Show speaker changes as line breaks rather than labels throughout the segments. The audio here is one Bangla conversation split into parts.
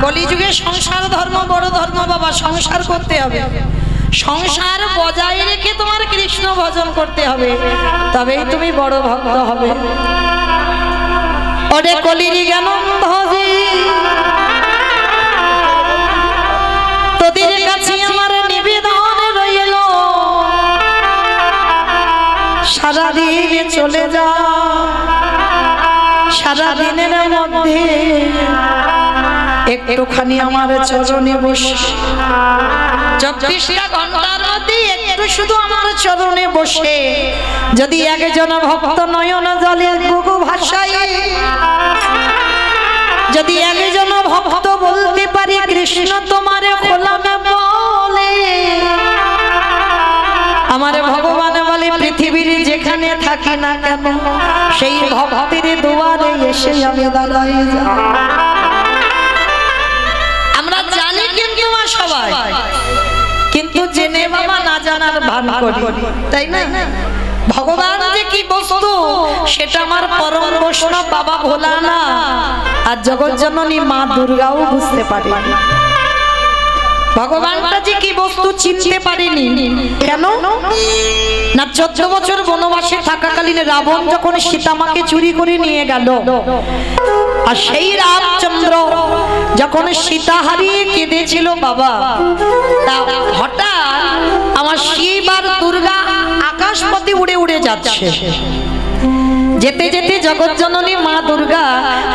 কলিযুগে সংসার ধর্ম বড় ধর্ম বাবা, সংসার করতে হবে, সংসার বজায় রেখে তোমার কৃষ্ণ ভজন করতে হবে, তবেই তুমি বড় ভক্ত হবে। ওরে কলির জ্ঞানন্ধজি তোদের কাছে আমার নিবেদন রইল, সারাদিন চলে যা, সারাদিনের মধ্যে একটুখানি আমার চরণে বসে, 24টা ঘন্টার মধ্যে একটু শুধু আমার চরণে বসে যদি একজন ভক্ত নয়ন জলে বুকু ভাসায়, যদি একজন ভক্ত বলতে পারি কৃষ্ণ তোমারে খোলামে বলে, আমার ভগবান বলে পৃথিবীর যেখানে থাকি না কেন সেই ভক্তের দুয়ারে এসে আমি দাঁড়াই যাই। আমরা জানি কিন্তু সবাই, কিন্তু জেনে বাবা না জানার ভান করি, তাই না? ভগবান যে কি বস্তু সেটা আমার পরম বৈষ্ণব বাবা ভোলানাথ আর জগৎজননী মা দুর্গাও বুঝতে পারেনি। ভগবানটা যে কি বস্তু চিনতে পারেনি কেন না, 14 বছর বনবাসে থাকাকালীন রাবণ যখন সীতামাকে চুরি করে নিয়ে গেল, আর সেই রামচন্দ্র যখন সীতা হারিয়ে কেঁদেছিল বাবা, তা হঠাৎ আমার শিব আর দুর্গা আকাশপথে উড়ে উড়ে যাচ্ছে, যেতে যেতে জগৎজননী মা দুর্গা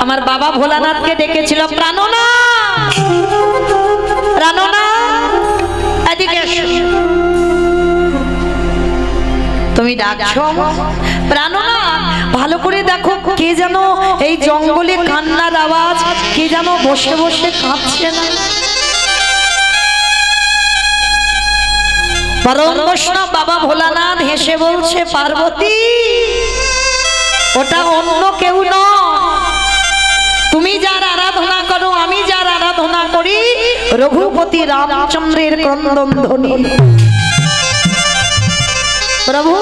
আমার বাবা ভোলানাথকে ডেকেছিল, প্রাণনাথ প্রাণনাথ এদিকে এসো। তুমি ডাকছো প্রাণনাথ, ভালো করে দেখো কে যেন এই জঙ্গলে কান্নার আওয়াজ, কে যেন বসে বসে কাঁদছে না। পরম বৈষ্ণব বাবা ভোলানাথ হেসে বলছে, পার্বতী ওটা অন্য কেউ নয়, তুমি যার আরাধনা করো আমি যার আরাধনা করি রঘুপতি রামচন্দ্রের ক্রন্দন ধ্বনি। প্রভু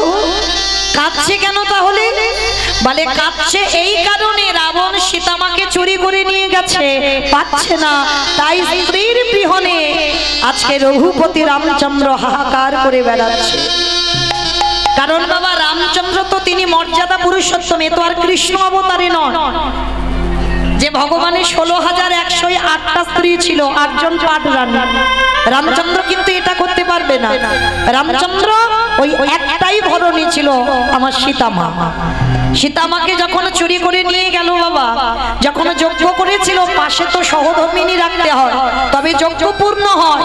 কাঁদছে কেন তাহলে? বলে কাঁদছে এই কারণে রাবণ সীতামাকে চুরি করে নিয়ে গেছে, পাচ্ছে না, তাই স্ত্রীর বিহনে আজকে রঘুপতি রামচন্দ্র হাহাকার করে বেড়াচ্ছে। কারণ বাবা রামচন্দ্র তো তিনি মর্যাদা পুরুষোত্তম, এ তো আর কৃষ্ণ অবতারে নয় যে ভগবানের 16,108টা স্ত্রী ছিল, 8 জন পাট রানী। রামচন্দ্র কিন্তু এটা করতে পারবে না, রামচন্দ্র ওই একটাই ঘরণী ছিল আমার সীতামা। সীতামাকে যখন চুরি করে নিয়ে গেল বাবা, যখন যজ্ঞ করেছিল পাশে তো সহধর্মিনী রাখতে হয় তবে যজ্ঞ পূর্ণ হয়,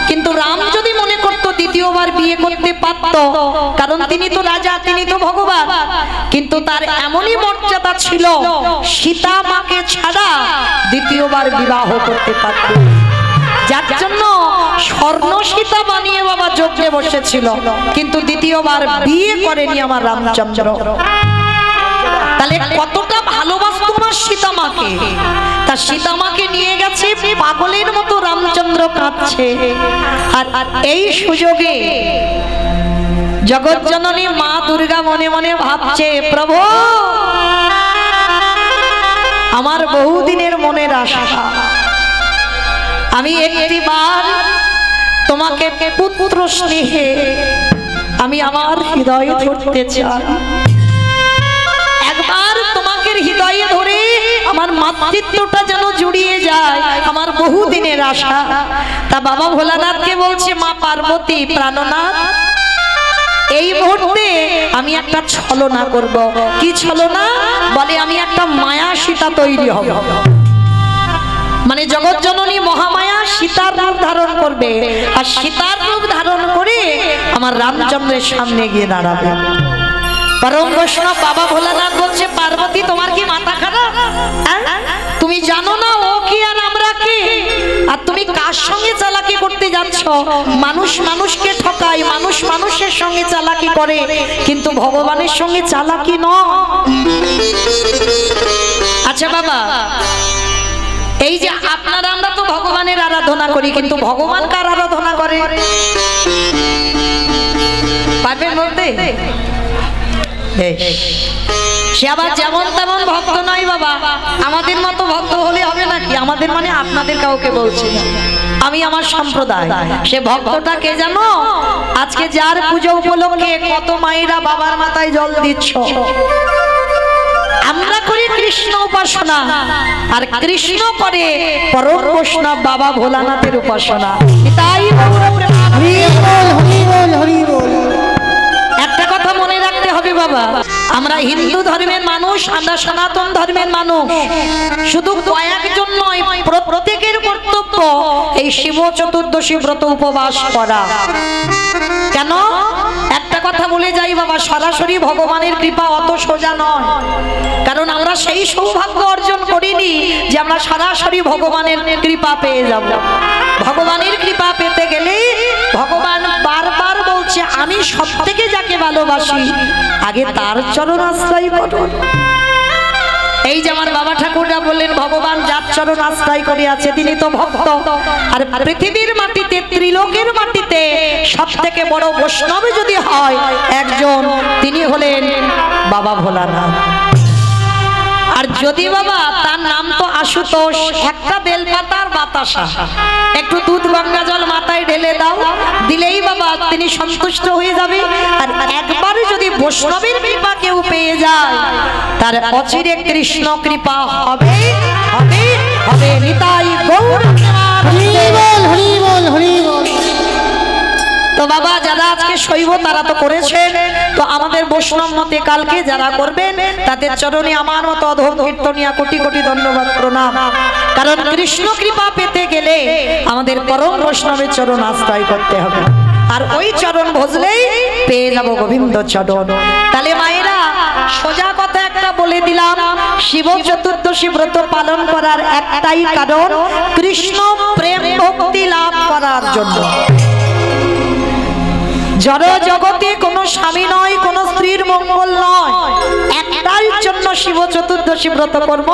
কিন্তু রাম যদি মনে করতো দ্বিতীয়বার বিয়ে করতে পারত, কারণ তিনি তো রাজা, তিনি তো ভগবান, কিন্তু তার এমনই মর্যাদা ছিল সীতামাকে ছাড়া দ্বিতীয়বার বিবাহ করতে পারত, যার জন্য স্বর্ণ সীতা বানিয়ে বাবা যজ্ঞে বসেছিল, কিন্তু দ্বিতীয়বার বিয়ে করেনি আমার রামচন্দ্র। তাহলে কতটা ভালোবাসতো আমার সীতামাকে, তা সীতামাকে নিয়ে গেছে পাগলের মতো রামচন্দ্র কাঁদছে। আর এই সুযোগে জগৎজননী মা দুর্গা মনে মনে ভাবছে, প্রভু আমার বহুদিনের মনের আশা, আমি একটিবার তোমাকে পুত্র স্নেহে আমি আমার হৃদয়ে ধরতে চাই, একবার তোমাকে হৃদয়ে ধরে আমার মাতৃত্বটা যেন জুড়িয়ে যায়, আমার বহুদিনের আশা। তা বাবা ভোলানাথকে বলছে, মা পার্বতী প্রাণনাথ এই মুহূর্তে আমি একটা ছলনা করব। কি ছলনা? বলে আমি একটা মায়া সীতা তৈরি হব, মানে জগৎজননী মহামায়া সীতার রূপ ধারণ করবে, আর সীতার রূপ ধারণ করে আমার রামচন্দ্রের সামনে গিয়ে দাঁড়াবে। পরম বৈষ্ণব বাবা ভোলানাথ বলছে, পার্বতী তোমার কি মাথা খারাপ? তুমি জানো না ও কি আর আমরা কি? আর তুমি কার সঙ্গে চালাকি করতে যাচ্ছ? মানুষ মানুষকে ঠকায়, মানুষ মানুষের সঙ্গে চালাকি করে, কিন্তু ভগবানের সঙ্গে চালাকি নয়। আচ্ছা বাবা, এই যে আপনারা আমরা তো ভগবানের আরাধনা করি, কিন্তু ভগবান কার আরাধনা করে পারবেন বলতে? সে আবার যেমন তেমন ভক্ত নয় বাবা, আমাদের মতো ভক্ত হলে হবে নাকি? আমাদের মানে আপনাদের কাউকে বলছি না, আমি আমার সম্প্রদায়। সে ভক্তটা কে জানো? আজকে যার পুজো উপলক্ষে কত মায়েরা বাবার মাথায় জল দিচ্ছ। আমরা করি কৃষ্ণ উপাসনা, আর কৃষ্ণ করে পরম বৈষ্ণব বাবা ভোলানাথের উপাসনা। তাই একটা কথা মনে রাখতে হবে বাবা, আমরা হিন্দু ধর্মের মানুষ, আমরা সনাতন ধর্মের মানুষ, শুধু কয়েকজন নয়, প্রত্যেকের কর্তব্য এই শিব চতুর্দশী ব্রত উপবাস করা। কেন? একটা কথা বলে যাই বাবা, সরাসরি ভগবানের কৃপা অত সোজা নয়, কারণ আমরা সেই সৌভাগ্য অর্জন করিনি যে আমরা সরাসরি ভগবানের কৃপা পেয়ে যাব। ভগবানের কৃপা পেতে গেলে ভগবান বারবার বলছে, আমি সবথেকে যাকে ভালোবাসি আগে তার চরণ আশ্রয় করো। এই যে আমার বাবা ঠাকুররা বললেন, ভগবান যার চরণ আশ্রয় করে আছে তিনি তো ভক্ত। আর পৃথিবীর মাটিতে, ত্রিলোকের মাটিতে সবথেকে বড় বৈষ্ণব যদি হয় একজন, তিনি হলেন বাবা ভোলানাথ। আর যদি বাবা তার নাম তো আশুতোষ, একটা বেলপাতার বাতাসা, একটু দুধ গঙ্গা জল মাথায় ঢেলে দাও, দিলেই বাবা তিনি সন্তুষ্ট হয়ে যাবে। আর একবারে যদি বৈষ্ণবের কৃপা কেউ পেয়ে যায়, তার অচিরে কৃষ্ণ কৃপা হবে হবে হবে। নিতাই গৌর হরি বল হরি বল হরি বল। তো বাবা যারা আজকে শৈব তারা তো করেছেন, তো আমাদের বৈষ্ণব মতে কালকে যারা করবেন তাদের চরণে আমার মতো অধম কীর্তনিয়া কোটি কোটি ধন্যবাদ প্রণাম। কারণ কৃষ্ণ কৃপা পেতে গেলে আমাদের পরম বৈষ্ণবের চরণ আশ্রয় করতে হবে, আর ওই চরণ ভজলেই পেয়ে যাব গোবিন্দ চরণ। তাহলে মায়েরা সোজা কথা একটা বলে দিলাম, শিব চতুর্দশী ব্রত পালন করার একটাই কারণ, কৃষ্ণ প্রেম ভক্তি লাভ করার জন্য। জড় জগতে কোনো স্বামী নয়, কোনো স্ত্রীর মঙ্গল নয়, একটার জন্য শিব চতুর্দশী ব্রত করব,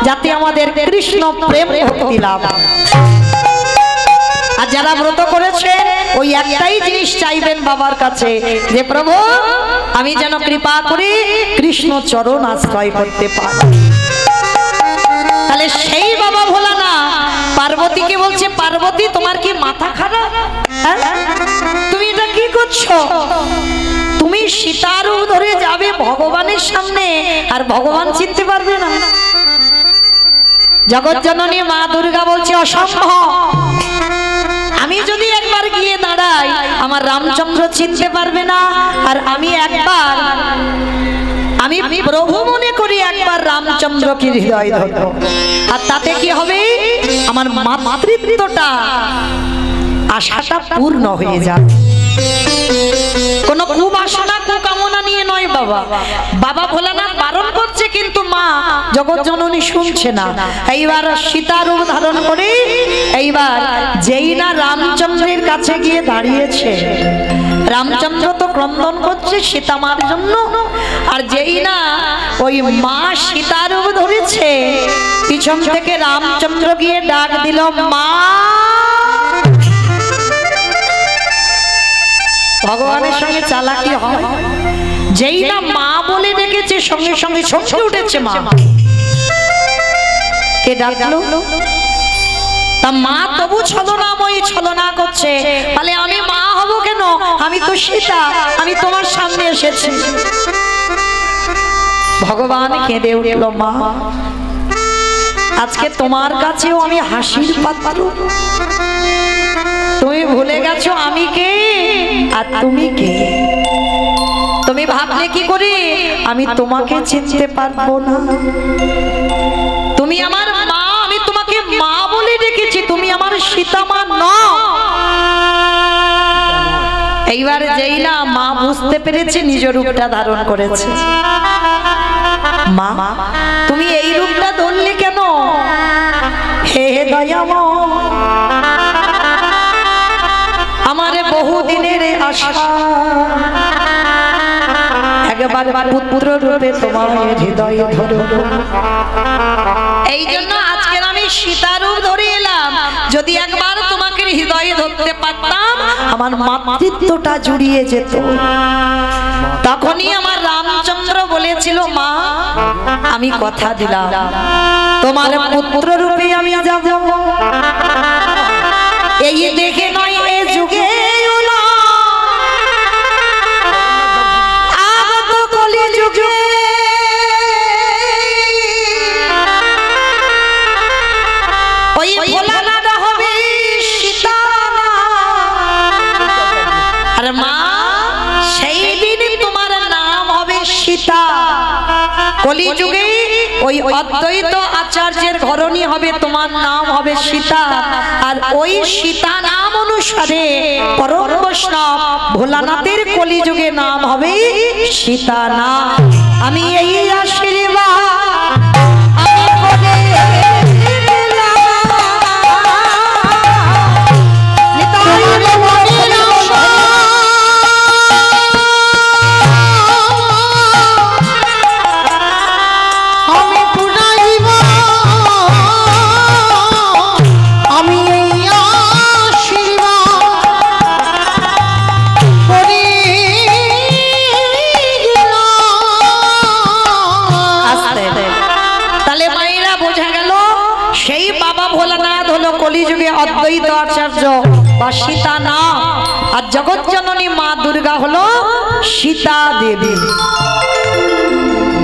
যাতে আমাদের কৃষ্ণ প্রেম ভক্তি লাভ। আর যারা ব্রত করেছে ওই একটাই জিনিস চাইবেন বাবার কাছে, যে প্রভু আমি যেন কৃপা করে কৃষ্ণ চরণ আশ্রয় করতে পারি। তাহলে সেই বাবা ভোলানাথ পার্বতীকে বলছে, পার্বতী তোমার কি মাথা খারাপ? তুমি এটা কি করছো? তুমি সীতার রূপ ধরে যাবে ভগবানের সামনে, আর ভগবান চিনতে পারবে না? জগৎ জননী মা দুর্গা বলছে, অসম্ভব। আমি যদি একবার গিয়ে দাঁড়াই আমার রামচন্দ্র চিনতে পারবে না, আর আমি একবার আমি প্রভু মনে করি একবার রামচন্দ্রকে হৃদয় ধরব, আর তাতে কি হবে? আমার মাতৃত্বটা আশাটা পূর্ণ হয়ে যাবে। কোনো কুবাসনা কুকামনা নিয়ে নয় বাবা, বাবা ভোলানাথ বারণ করছে, কিন্তু মা জগৎ জননী শুনছে না। এইবার সীতা রূপ ধারণ করে এইবার যেই না রামচন্দ্রের কাছে গিয়ে দাঁড়িয়েছে, রামচন্দ্র তো ক্রন্দন করছে সীতা মার জন্য, আর যেই না ওই মা সীতা রূপ ধরেছে, পিছন থেকে রামচন্দ্র গিয়ে ডাক দিল, মা। ভগবানের সঙ্গে চালাকি হয়, যেই না মা বলে ডেকেছে সঙ্গে সঙ্গে ছমকে উঠেছে মা। কে ডাকলো? তা মা তবু ছলনাময়ী ছলনা করছে, বলে আমি মা হব কেন? আমি তো সীতা, আমি তোমার সামনে এসেছি। ভগবান কেঁদে উঠল, মা আজকে তোমার কাছেও আমি হাসির পাত্র। তুমি ভুলে গেছো আমি কে আর তুমি কে? তুমি ভাবলে কি করে আমি তোমাকে চিনতে পারবো না? তুমি আমার মা, আমি তোমাকে মা বলে ডেকেছি, তুমি আমার সীতা মা নও। এইবার যেই না মা বুঝতে পেরেছে নিজ রূপটা ধারণ করেছে, মা তুমি এই রূপটা ধরলে কেন? হে দয়াময়, আমার বহুদিনের আশা, একবার পুত্র রূপে তোমার হৃদয় ধরব। এই জন্য আজকের আমি সীতা রূপ ধরে এলাম, যদি একবার তোমাকে হৃদয়ে ধরতে পারতাম আমার মাতৃত্বটা জুড়িয়ে যেত। তখনই আমার রামচন্দ্র বলেছিল, মা আমি কথা দিলাম তোমার পুত্র রূপে আমি যাব। এই দেখে নয় এ যুগে আগত কলি যুগে ওই ভোলানাথ হবে সীতা। আর মা সেই দিন তোমার নাম হবে সীতা। কলি যুগে ওই অদ্বৈত আচার্যের ঘরণী হবে, তোমার নাম হবে সীতা। আর ওই সীতা নাম অনুসারে পরম বৈষ্ণব ভোলানাথের কলি যুগে নাম হবে সীতা নাম। আমি এই আশীর্বাদ কলিযুগে অদ্বৈত আচার্য বা সীতা নাম। আর জগৎ জননী মা দুর্গা হলো সীতা দেবী।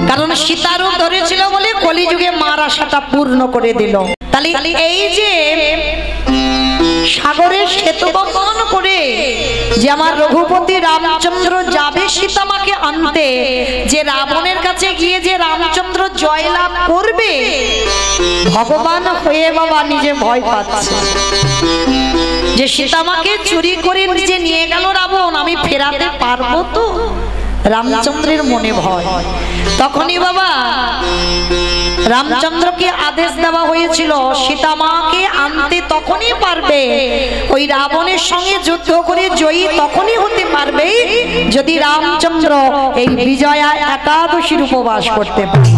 কারণ সীতা রূপ ধরেছিল বলে কলিযুগে মার আশাটা পূর্ণ করে দিল। তাহলে এই যে সাগরের সেতু বন্ধন করে যে আমার রঘুপতি রামচন্দ্র যাবে সীতামাকে আনতে, যে রাবণের কাছে গিয়ে যে রামচন্দ্র জয়লাভ করবে, ভগবান হয়ে বাবা নিজে ভয় পাচ্ছে যে সীতামাকে চুরি করে নিজে নিয়ে গেল রাবণ, আমি ফেরাতে পারবো তো? রামচন্দ্রের মনে ভয়। তখনই বাবা রামচন্দ্রকে আদেশ দেওয়া হয়েছিল সীতামাকে আনতে তখনই পারবে, ওই রাবণের সঙ্গে যুদ্ধ করে জয়ী তখনই হতে পারবে যদি রামচন্দ্র এই বিজয়া একাদশীর উপবাস করতে পারে।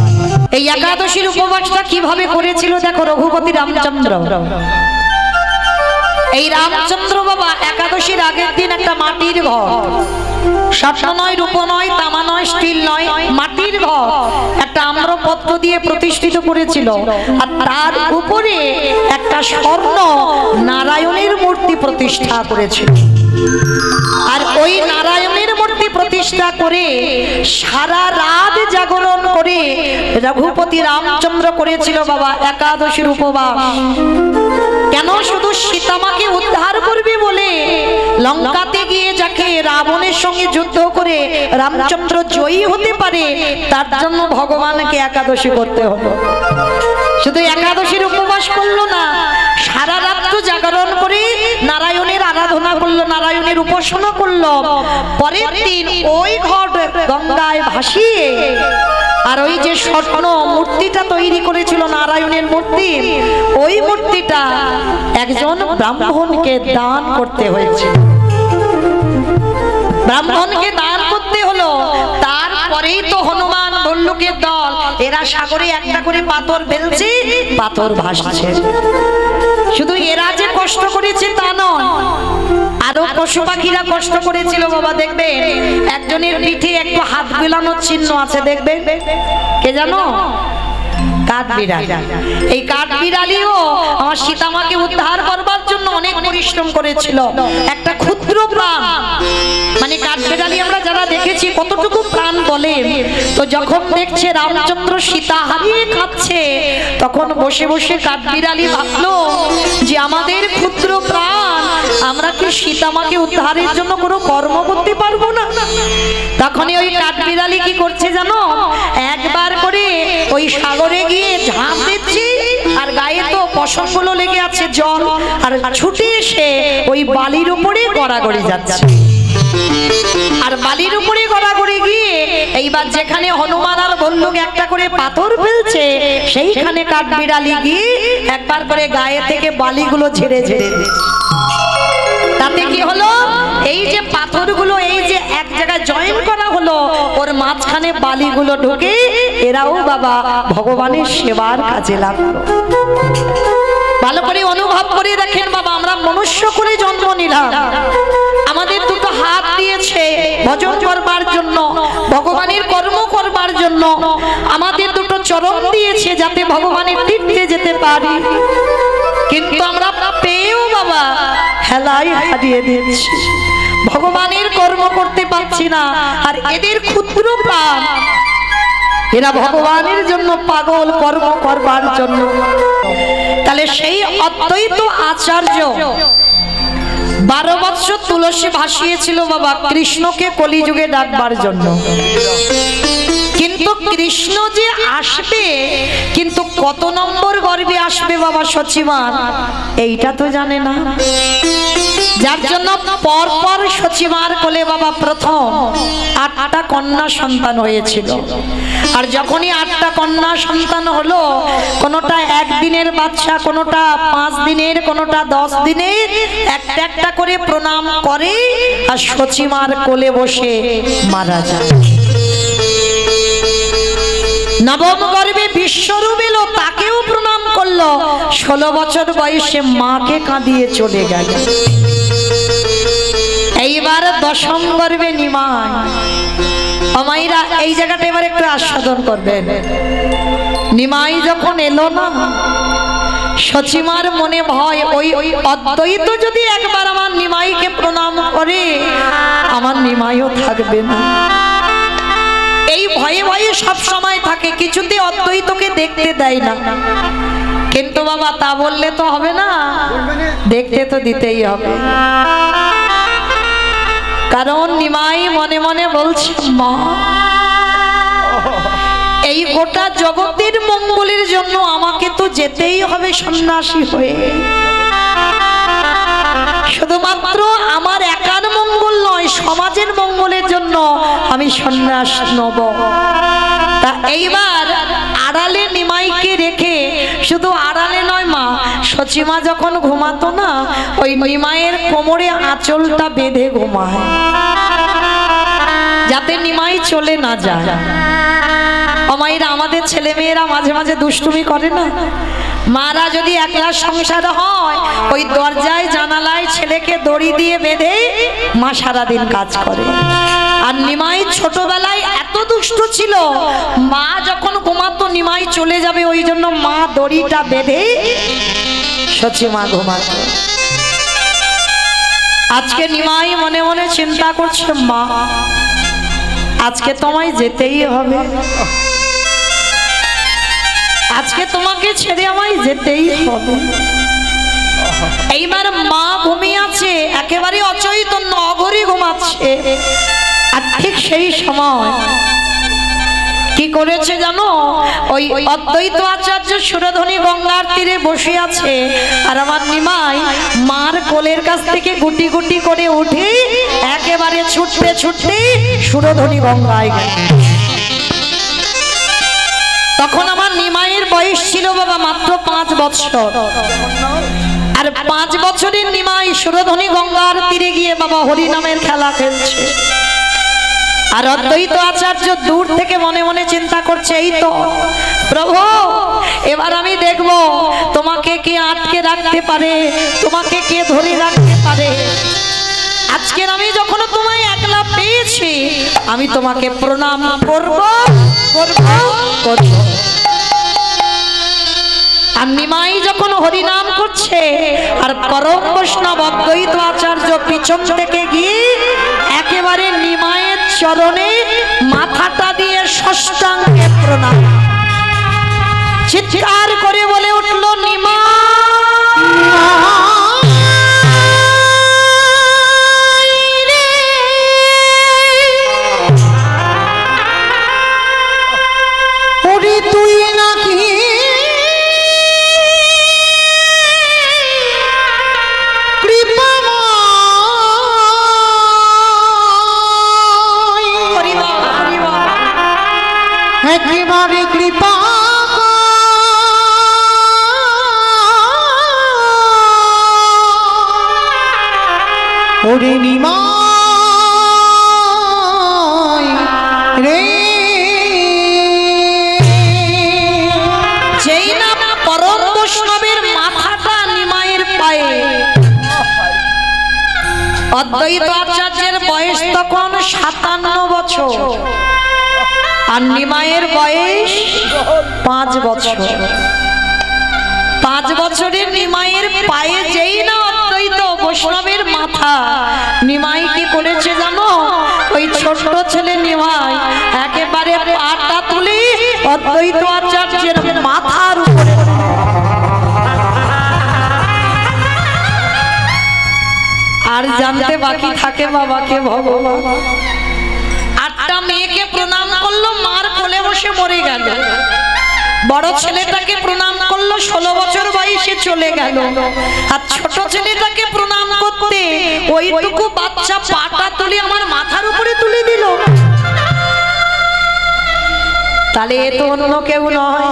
এই একাদশীর উপবাসটা কিভাবে করেছিল দেখো রঘুপতি রামচন্দ্র। এই রামচন্দ্র বাবা একাদশীর আগের দিন একটা মাটির ঘর, স্বর্ণ নয়, রূপ নয়, তামা নয়, স্টিল নয়, মাটির ঘর একটা আম্রপত্র দিয়ে প্রতিষ্ঠিত করেছিল। আর তার উপরে একটা স্বর্ণ নারায়ণের মূর্তি প্রতিষ্ঠা করেছিল। আর ওই নারায়ণের মূর্তি প্রতিষ্ঠা করে সারা রাত জাগরণ করে রঘুপতি রামচন্দ্র করেছিল বাবা একাদশীর উপবাস। কেন? শুধু সীতামাকে উদ্ধার করবে বলে। লঙ্কাতে গিয়ে যাকে রাবণের সঙ্গে যুদ্ধ করে রামচন্দ্র জয়ী হতে পারে, তার জন্য ভগবানকে একাদশী করতে হলো। শুধু একাদশীর উপবাস করলো না, সারা রাত্র জাগরণ করে নারায়ণের আরাধনা করলো, নারায়ণের উপাসনা করলো। পরের দিন ওই ঘট গঙ্গায় ভাসিয়ে আর ওই যে স্বর্ণ মূর্তিটা তৈরি করেছিল নারায়ণের মূর্তি, ওই মূর্তিটা একজন ব্রাহ্মণকে দান করতে হয়েছে। ব্রাহ্মণকে দান করতে হলো। তারপরেই তো হনুমান ভল্লুকের দল এরা সাগরে একটা করে পাথর ফেলছে, পাথর ভাসছে। শুধু এরা যে কষ্ট করেছে তা নয়, আরো পশু পাখিরা কষ্ট করেছিল বাবা। দেখবে একজনের পিঠে একটু হাত বিলানোর চিহ্ন আছে, দেখবে কে জানো? কাঠবিড়ালি। এই কাঠবিড়ালিও আমার সীতামাকে উদ্ধার করবার জন্য অনেক পরিশ্রম করেছিল। একটা ক্ষুদ্র প্রাণ, মানে কাঠবিড়ালি আমরা যারা দেখেছি কতটুকু প্রাণ বলে, তো যখন দেখছে রামচন্দ্র সীতা হারিয়ে খাচ্ছে, তখন বসে বসে কাঠবিড়ালি ভাবলো যে আমাদের ক্ষুদ্র প্রাণ, আমরা কি সীতামাকে উদ্ধারের জন্য কোনো কর্ম করতে পারবো না? তখনই ওই কাঠবিড়ালি কি করছে জানো? একবার করে ওই সাগরে গিয়ে ঝাঁপ দিচ্ছে, আর গায়ে তো পশমগুলো লেগে আছে জল, আর ছুটে এসে ওই বালির উপরে গড়াগড়ি যাচ্ছে। আর বালির উপরে গড়াগড়ি গিয়ে এইবার যেখানে হনুমান আর ভল্লুক একটা করে পাথর ফেলছে, সেইখানে কাঠবিড়ালি গিয়ে একবার করে গায়ে থেকে বালিগুলো ঝেড়ে ঝেড়ে দিচ্ছে। তাতে কি হলো? এই যে পাথরগুলো এই যে এক জায়গায় জয়েন করা হলো, ওর মাঝখানে বালিগুলো ঢুকে এরাও বাবা ভগবানের সেবার কাজে লাগলো। ভালো করে অনুভব করে দেখেন বাবা, আমরা মনুষ্য করে জন্ম নিলাম, আমাদের দুটো হাত দিয়েছে ভজন করবার জন্য, ভগবানের কর্ম করবার জন্য, আমাদের দুটো চরণ দিয়েছে যাতে ভগবানের তীর্থে যেতে পারি, কিন্তু আমরা পেয়েও বাবা হেলাই হারিয়ে দিয়েছি, ভগবানের কর্ম করতে পারছি না। আর এদের ক্ষুদ্র প্রাণ, এরা ভগবানের জন্য পাগল কর্ম করবার জন্য। তাহলে সেই অদ্বৈত আচার্য 12 বছর তুলসী ভাসিয়েছিল বাবা কৃষ্ণকে কলিযুগে ডাকবার জন্য, কিন্তু কৃষ্ণ যে আসবে, কিন্তু কত নম্বর গর্ভে আসবে বাবা সচিমার এইটা তো জানে না, যার জন্য পরপর সচিমার কোলে বাবা প্রথম 8টা কন্যা সন্তান হয়েছিল। আর যখনই 8টা কন্যা সন্তান হলো, কোনোটা 1 দিনের বাচ্চা, কোনোটা 5 দিনের, কোনোটা 10 দিনের, একটা একটা করে প্রণাম করে আর সচিমার কোলে বসে মারা যায়। নবম গর্ভে বিশ্বরূপ এলো, তাকেও প্রণাম করলো, 16 বছর বয়সে মাকে কাঁদিয়ে চলে গেল। এইবার 10ম গর্ভে নিমাই, আমাইরা এই জায়গাটা এবার একটু আস্বাদন করবেন। নিমাই যখন এলো না, সচিমার মনে ভয়, ওই অদ্বৈত যদি একবার আমার নিমাইকে প্রণাম করে, আমার নিমাইও থাকবে না, এই ভয়ে ভয়ে সব সময় থাকে, কিছুতে অদ্বৈতকে দেখতে দেয় না। কিন্তু বাবা তা বললে তো হবে না, দেখতে তো দিতেই হবে, কারণ নিমাই মনে মনে বলছে, মা এই গোটা জগতের মঙ্গলের জন্য আমাকে তো যেতেই হবে সন্ন্যাসী হয়ে, শুধুমাত্র আমার একার মঙ্গল নয়, সমাজের মঙ্গলের জন্য আমি সন্ন্যাস নেব। তা এইবার আড়ালে নিমাইকে রেখে, শুধু আড়ালে নয় মা, সচিমা যখন ঘুমাতো না, ওই নিমাইয়ের কোমরে আঁচলটা বেঁধে ঘুমায়, যাতে নিমাই চলে না যায়। আমাইরা আমাদের ছেলে মেয়েরা মাঝে মাঝে দুষ্টুমি করে না, মারা যদি একলা সংসার হয়, ওই দরজায় জানালায় ছেলেকে দড়ি দিয়ে বেঁধে মা সারাদিন কাজ করে। আর নিমাই ছোটবেলায় এত দুষ্ট ছিল, মা যখন ঘুমাতো নিমাই চলে যাবে, ওই জন্য মা দড়িটা বেঁধে সচিমা ঘুমাতো। আজকে নিমাই মনে মনে চিন্তা করছে, মা আজকে তোমায় যেতেই হবে, আজকে তোমাকে ছেড়ে আমায় যেতেই হবে। এইবার মা ঘুমিয়ে আছে, একেবারে অচৈতন্য, অঘরে ঘুমাচ্ছে। আর ঠিক সেই সময় কি করেছে জানো, ওই অদ্বৈত আচার্য সুরধনী গঙ্গার তীরে বসে আছে, আর আমার নিমাই মার কোলের কাছ থেকে গুটি গুটি করে উঠে একেবারে ছুটতে ছুটতে সুরধনী গঙ্গায় গেল। তখন আমার নিমাইয়ের বয়স ছিল বাবা মাত্র 5 বছর, আর 5 বছরের নিমাই সুরধনী গঙ্গার তীরে গিয়ে বাবা হরিনামের খেলা খেলছে। আর অদ্বৈত আচার্য দূর থেকে মনে মনে চিন্তা করছে, এই তো প্রভু, এবার আমি দেখব তোমাকে কে আটকে রাখতে পারে, তোমাকে কে ধরে রাখতে পারে। আজকের আমি যখন তোমায় একলা পেয়েছি, আমি তোমাকে প্রণাম করব করব করব। আর নিমাই যখন হরিনাম করছে, আর পরম বৈষ্ণব অদ্বৈত আচার্য পিছন থেকে গিয়ে একেবারে নিমাইয়ের চরণে মাথাটা দিয়ে ষষ্ঠাঙ্গে প্রণাম, চিৎকার করে বলে উঠল, নিমাই তুই নাকি একেবারে কৃপা ওরে নিমাই রে, যেই না পরম বৈষ্ণবের মাথাটা অদ্বৈত আচার্যের বয়স তখন 57 বছর আর নিমাইয়ের বয়স 5 বছর। 5 বছরের নিমাইয়ের পায়ে যেই না অদ্বৈত বৈষ্ণবের মাথা, নিমাই কি করেছে জানো? ওই ছোট ছেলে নিমাই একেবারে পাটা তুলে অদ্বৈত আচার্যের মাথার উপরে। আর জানতে বাকি থাকে বাবাকে ভগবান। 8টা মেয়েকে প্রণাম করলো, মার কোলে বসে মরে গেল। বড় ছেলেটাকে প্রণাম করলো, 16 বছর বয়সে চলে গেল। আর ছোট ছেলেটাকে প্রণাম করতে ওইটুকু বাচ্চা পাটা তুলে আমার মাথার উপরে তুলে দিল। তাহলে এ তো অন্য কেউ নয়,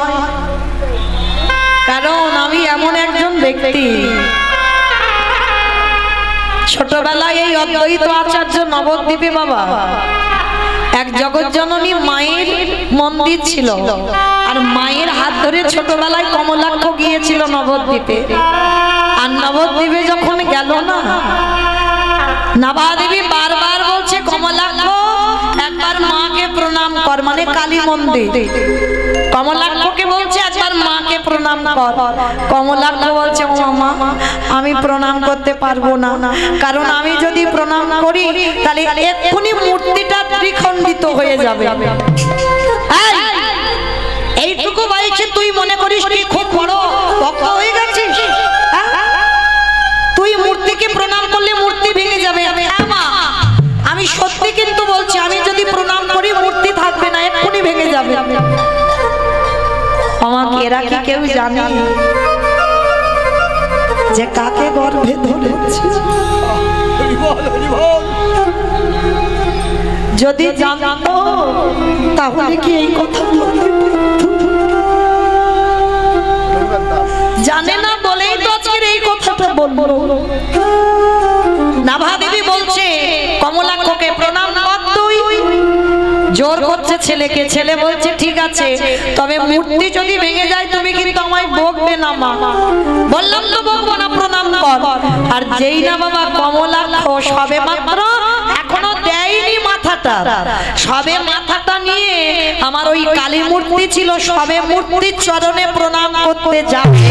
কারণ আমি এমন একজন ব্যক্তি। ছোটবেলায় এই অদ্বৈত আচার্য নবদ্বীপে বাবা এক জগৎজননী মায়ের মন্দির ছিল, আর মায়ের হাত ধরে ছোটবেলায় কমলাক্ষ গিয়েছিল নবদ্বীপে। আর নবদ্বীপে যখন গেল না, নাভাদেবী বারবার বলছে কমলাক্ষ একবার মাকে প্রণাম কর, মানে কালী মন্দির। কমলাক্ষকে বলছে একবার মাকে প্রণাম কর। কমলাক্ষ বলছে ও মা, আমি প্রণাম করতে পারবো না, কারণ আমি যদি প্রণাম করি তাহলে এক্ষুনি মূর্তিটা দ্বিখণ্ডিত হয়ে যাবে। এইটুকু বয়সে তুই মনে করিস কি খুব বড় ভক্ত হয়ে গেছিস? তুই মূর্তিকে প্রণাম করলে মূর্তি ভেঙে যাবে। আমি সত্যি কিন্তু বলছি, আমি যদি প্রণাম করি মূর্তি থাকবে না, এক্ষুনি ভেঙে যাবে। আমাকে এরা কি কেউ জানে যে কাকে গর্ভে ধরেছে? যদি জানতো তাহলে কি এই কথা বলতে পারতো? জানে না বলেই তো আজকের এই কথাটা বলবো। নাভাদেবী বলছে কমলাক্ষকে প্রণাম কর তুই। জোর করছে ছেলেকে, ছেলে বলছে ঠিক আছে, তবে মূর্তি যদি ভেঙে যায় তুমি কিন্তু আমায় বকবে না মা। বললাম তো বকবো না, প্রণাম কর। আর যেই না বাবা কমলাক্ষ সবে মাত্র এখনো দেয়নি মাথাটা, সবে মাথাটা নিয়ে আমার ওই কালী মূর্তি ছিল, সবে মূর্তির চরণে প্রণাম করতে যাবে,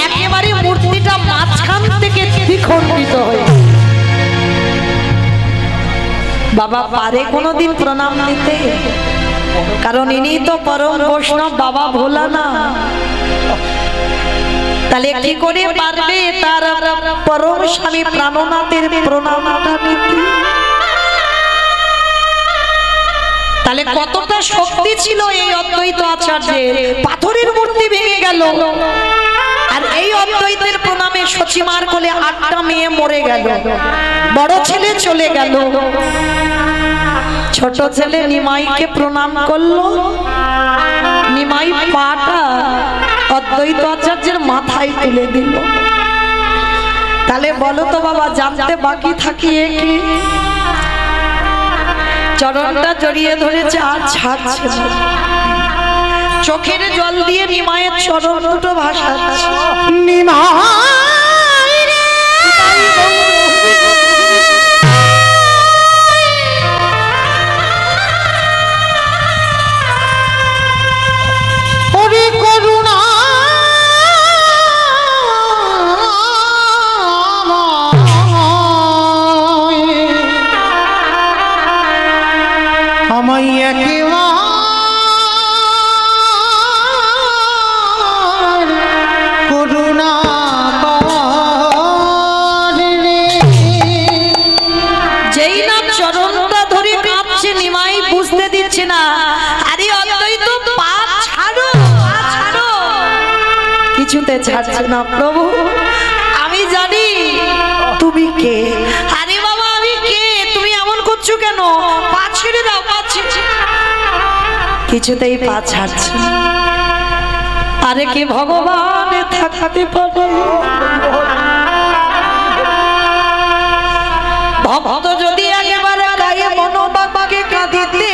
একেবারে মূর্তিটা মাঝখান থেকে দ্বিখণ্ডিত হয়ে। বাবা পারে কোনোদিন প্রণাম দিতে? কারণ ইনি তো পরম বৈষ্ণব বাবা ভোলা না। তাহলে কি করে পারবে তার পরম স্বামী প্রাণনাথের প্রণামটা নিতে? তাহলে কতটা শক্তি ছিল এই অদ্বৈত আচার্যের। পাথরের মূর্তি ভেঙে গেল, আর এই অদ্বৈতের প্রণামে সচিমার কোলে 8টা মেয়ে মরে গেল, বড় ছেলে চলে গেল। ছোট ছেলে নিমাইকে প্রণাম করলো, নিমাই পাটা অদ্বৈত আচার্যের মাথায় তুলে দিল। তাহলে বলো তো বাবা, জানতে বাকি থাকিয়ে কি? চরণটা জড়িয়ে ধরেছে আর ছাড়ছে না, চোখের জল দিয়ে নিমায়ের চরণ দুটো ভাসাচ্ছে। নিমাই রে ওরে করুণা আমায় কিছুতে ছাড়ছে না। প্রভু আমি জানি তুমি কে। আরে বাবা আমি কে? তুমি এমন করছো কেন? পা ছেড়ে দাও, পা ছেড়ে। কিছুতেই পা ছাড়ছে। আরে কি ভগবান থাকতে পারে? ভক্ত যদি একেবারে গায়ে মনোবাবাকে কাঁদিতে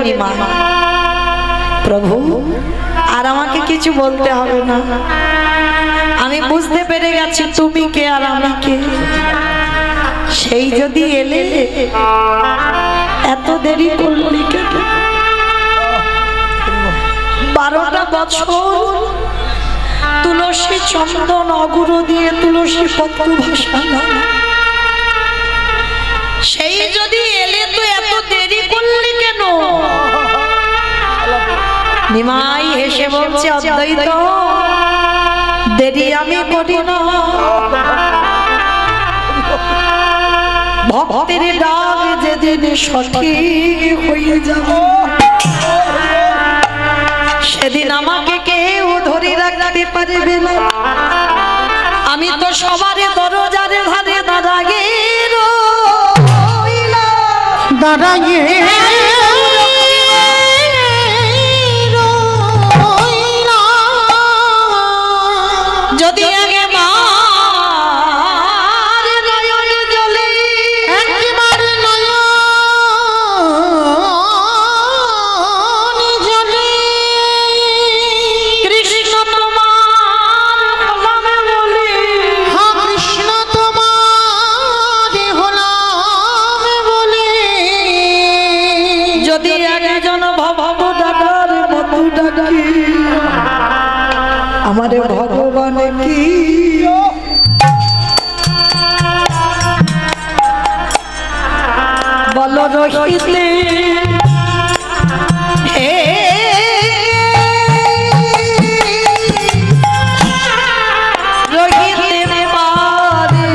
নিমাই, প্রভু আর আমাকে কিছু বলতে হবে না, আমি বুঝতে পেরে গেছি তুমি কে আর আমি কে। সেই যদি এলে এত দেরি করলি কেন? 12টা বছর তুলসী চন্দন অগুরু দিয়ে তুলসী পত্র ভাসানো, সেই যদি এলে তো এত দেরি করলি কেন? নিমাই হেসে বলছে, অদ্বৈত দেরি আমি করি না, ভক্তের ডাক যেদিন সঠিক হয়ে যাবে সেদিন আমাকে কেউ ধরে রাখতে পারবে না। আমি তো সবার দরজার ধারে দাঁড়াইয়ে যদি আগে আমারে ভগবান কি বল রহিতে হে রহিতে পারে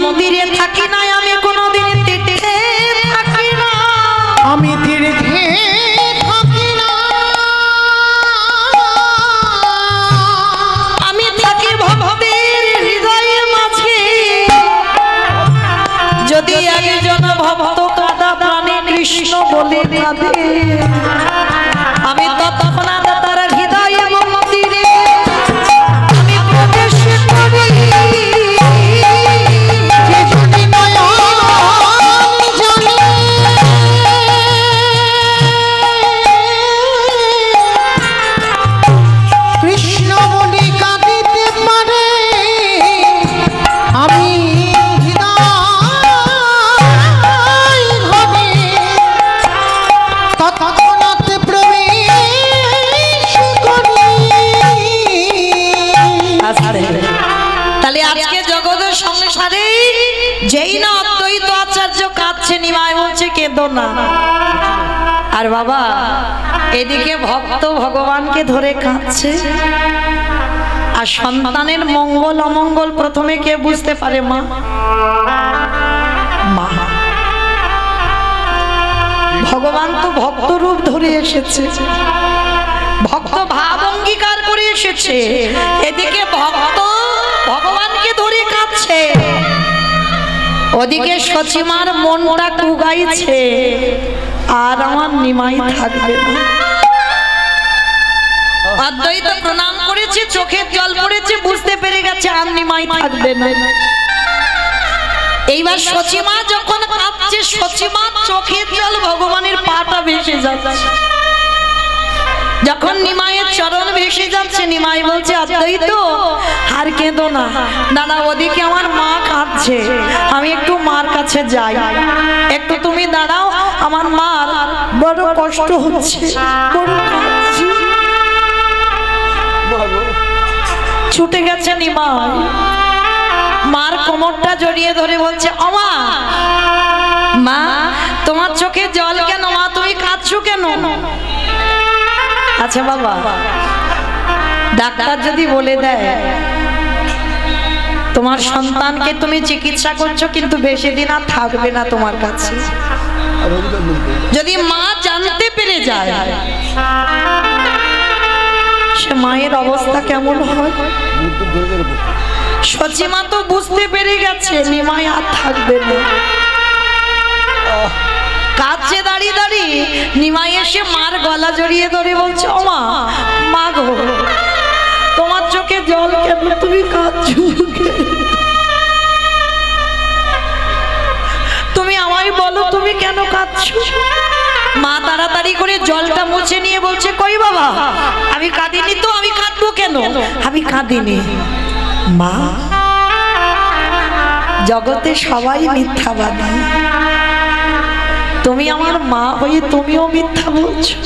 মন্দিরে থাকি না, আমি কোনোদিন তীর্থে থাকি না, আমি তীর্থে থাকি না, আমি থাকি ভক্তের হৃদয়ের মাঝে। যদি একজন ভক্ত কাঁদা প্রাণে কৃষ্ণ বলে কাঁদে, আমি তৎক্ষণাৎ তার হৃদয়ে মন্দিরে আমি প্রবেশ করি। যেই না অদ্বৈত আচার্য কাঁদছে, নিমাই বলছে কেঁদো না। আর বাবা এদিকে ভক্ত ভগবানকে ধরে কাঁদছে, আর সন্তানের মঙ্গল অমঙ্গল প্রথমে কে বুঝতে পারে? মা। মা ভগবান তো ভক্ত রূপ ধরে এসেছে, ভক্ত ভাব অঙ্গীকার করে এসেছে, এদিকে ভক্ত ভগবানকে ধরে কাঁদছে, ওদিকে সচিমার মনটা কুগাইছে, আর আমার নিমাই থাকবে না। অদ্বৈত প্রণাম করেছে, চোখের জল পড়েছে, বুঝতে পেরে গেছে আর নিমাই থাকবে না। এইবার সচিমা যখন কাঁদছে, সচিমা চোখের জল ভগবানের পাটা ভেসে যাচ্ছে। যখন নিমাইয়ের চরণ ভেসে যাচ্ছে, নিমাই বলছে অদ্বৈত আর কেঁদো না, দাদা ওদিকে আমার মা কাঁদছে, আমি একটু মার কাছে যাই, একটু তুমি দাঁড়াও, আমার মার বড় কষ্ট হচ্ছে, বড় কাঁদছে। ছুটে গেছে নিমাই, মার কোমরটা জড়িয়ে ধরে বলছে ওমা, মা তোমার চোখে জল কেন, মা তুমি কাঁদছো কেন? আচ্ছা বাবা, ডাক্তার যদি বলে দেয় তোমার সন্তানকে তুমি চিকিৎসা করছো কিন্তু বেশি দিন আর থাকবে না তোমার কাছে, যদি মা জানতে পেরে যায় সে মায়ের অবস্থা কেমন হয়? সচিমা তো বুঝতে পেরে গেছে নিমাই আর থাকবে না, কাছে দাঁড়িয়ে দাঁড়িয়ে নিমাই এসে মার গলা জড়িয়ে ধরে বলছে ওমা, মা গো তোমার চোখে জল কেন, তুমি কাঁদছো, তুমি আমায় বলো তুমি কেন কাঁদছো? মা তাড়াতাড়ি করে জলটা মুছে নিয়ে বলছে কই বাবা, আমি কাঁদিনি তো, আমি কাঁদবো কেন, আমি কাঁদিনি। মা জগতে সবাই মিথ্যাবাদী, তুমি আমার মা হয়ে তুমিও মিথ্যা বলছো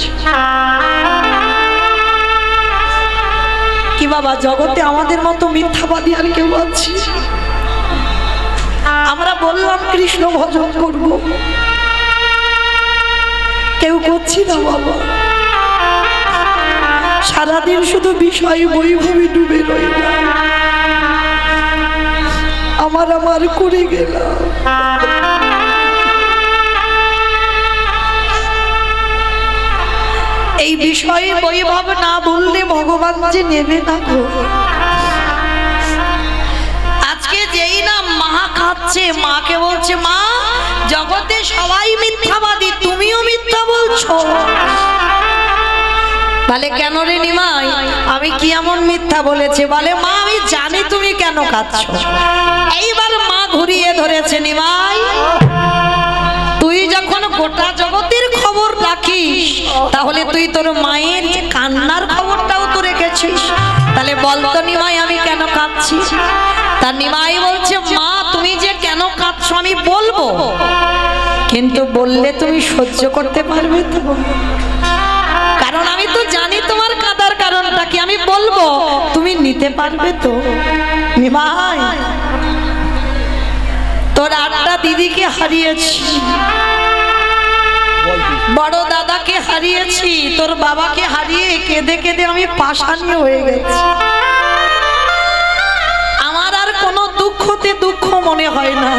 কি বাবা? জগতে আমাদের মতো মিথ্যাবাদী আর কেউ আছে? আমরা বললাম কৃষ্ণ ভজন করব, কেউ করছি না বাবা, সারাদিন শুধু বিষয় বৈভবে ডুবে রইলাম, আমার করে গেলাম। এই বিষয়ে বৈভব না বললে ভগবান যে নেবে না গো। আজকে যেই না মা কাঁদছে, মাকে বলছে মা জগতে সবাই মিথ্যাবাদী, তুমিও মিথ্যা বলছো। বলে কেন রে নিমাই, আমি কি এমন মিথ্যা বলেছে? বলে মা আমি জানি তুমি কেন কাঁদছো। এইবার মা ঘুরিয়ে ধরেছে, নিমাই তুই যখন গোটা জগতের খবর রাখিস তাহলে তুই তোর মায়ের কান্নার খবরটাও তো রেখেছিস, তাহলে বলতো নিমাই আমি কেন কাঁদছি? তার নিমাই বলছে মা তুমি যে কেন কাঁদছো আমি বলবো, কিন্তু বললে তুমি সহ্য করতে পারবে তো? কারণ আমি তো জানি তোমার কাঁদার কারণটা কি, আমি বলবো তুমি নিতে পারবে তো? নিমাই তোর 8টা দিদিকে হারিয়েছি, বড় দাদাকে হারিয়েছি, তোর বাবাকে হারিয়ে কেঁদে কেঁদে আমি পাষাণী হয়ে গেছি। আমার আর কোনো দুঃখতে দুঃখ মনে হয় না,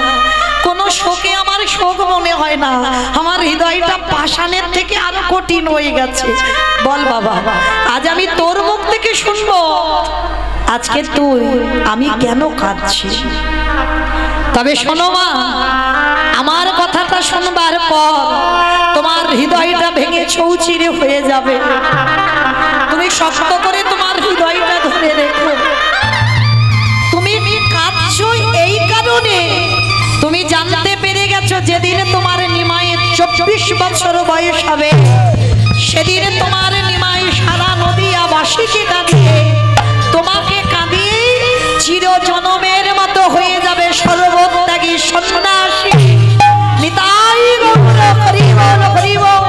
কোনো শোকে আমার শোক মনে হয় না, আমার হৃদয়টা পাষাণের থেকে আরো কঠিন হয়ে গেছে। বল বাবা আজ আমি তোর মুখ থেকে শুনবো আজকে তুই আমি কেন কাঁদছি। তবে শোনো মা, আমার কথাটা শুনবার পর তোমার হৃদয়টা ভেঙে চৌচিরে হয়ে যাবে, তুমি শক্ত করে তোমার হৃদয়টা ধরে রেখো। তুমি কাঁদছো এই কারণে তুমি জানতে পেরে গেছো যেদিন তোমার নিমাইয়ের 24 বছর বয়স হবে সেদিন তোমার নিমাই সারা নদিয়াবাসীকে কাঁদিয়ে তোমাকে কাঁদিয়ে চির জনমের মতো হয়ে যাবে সর্বত্যাগী সন্ন্যাসী। নিতাই গৌর হরি বল হরি বল।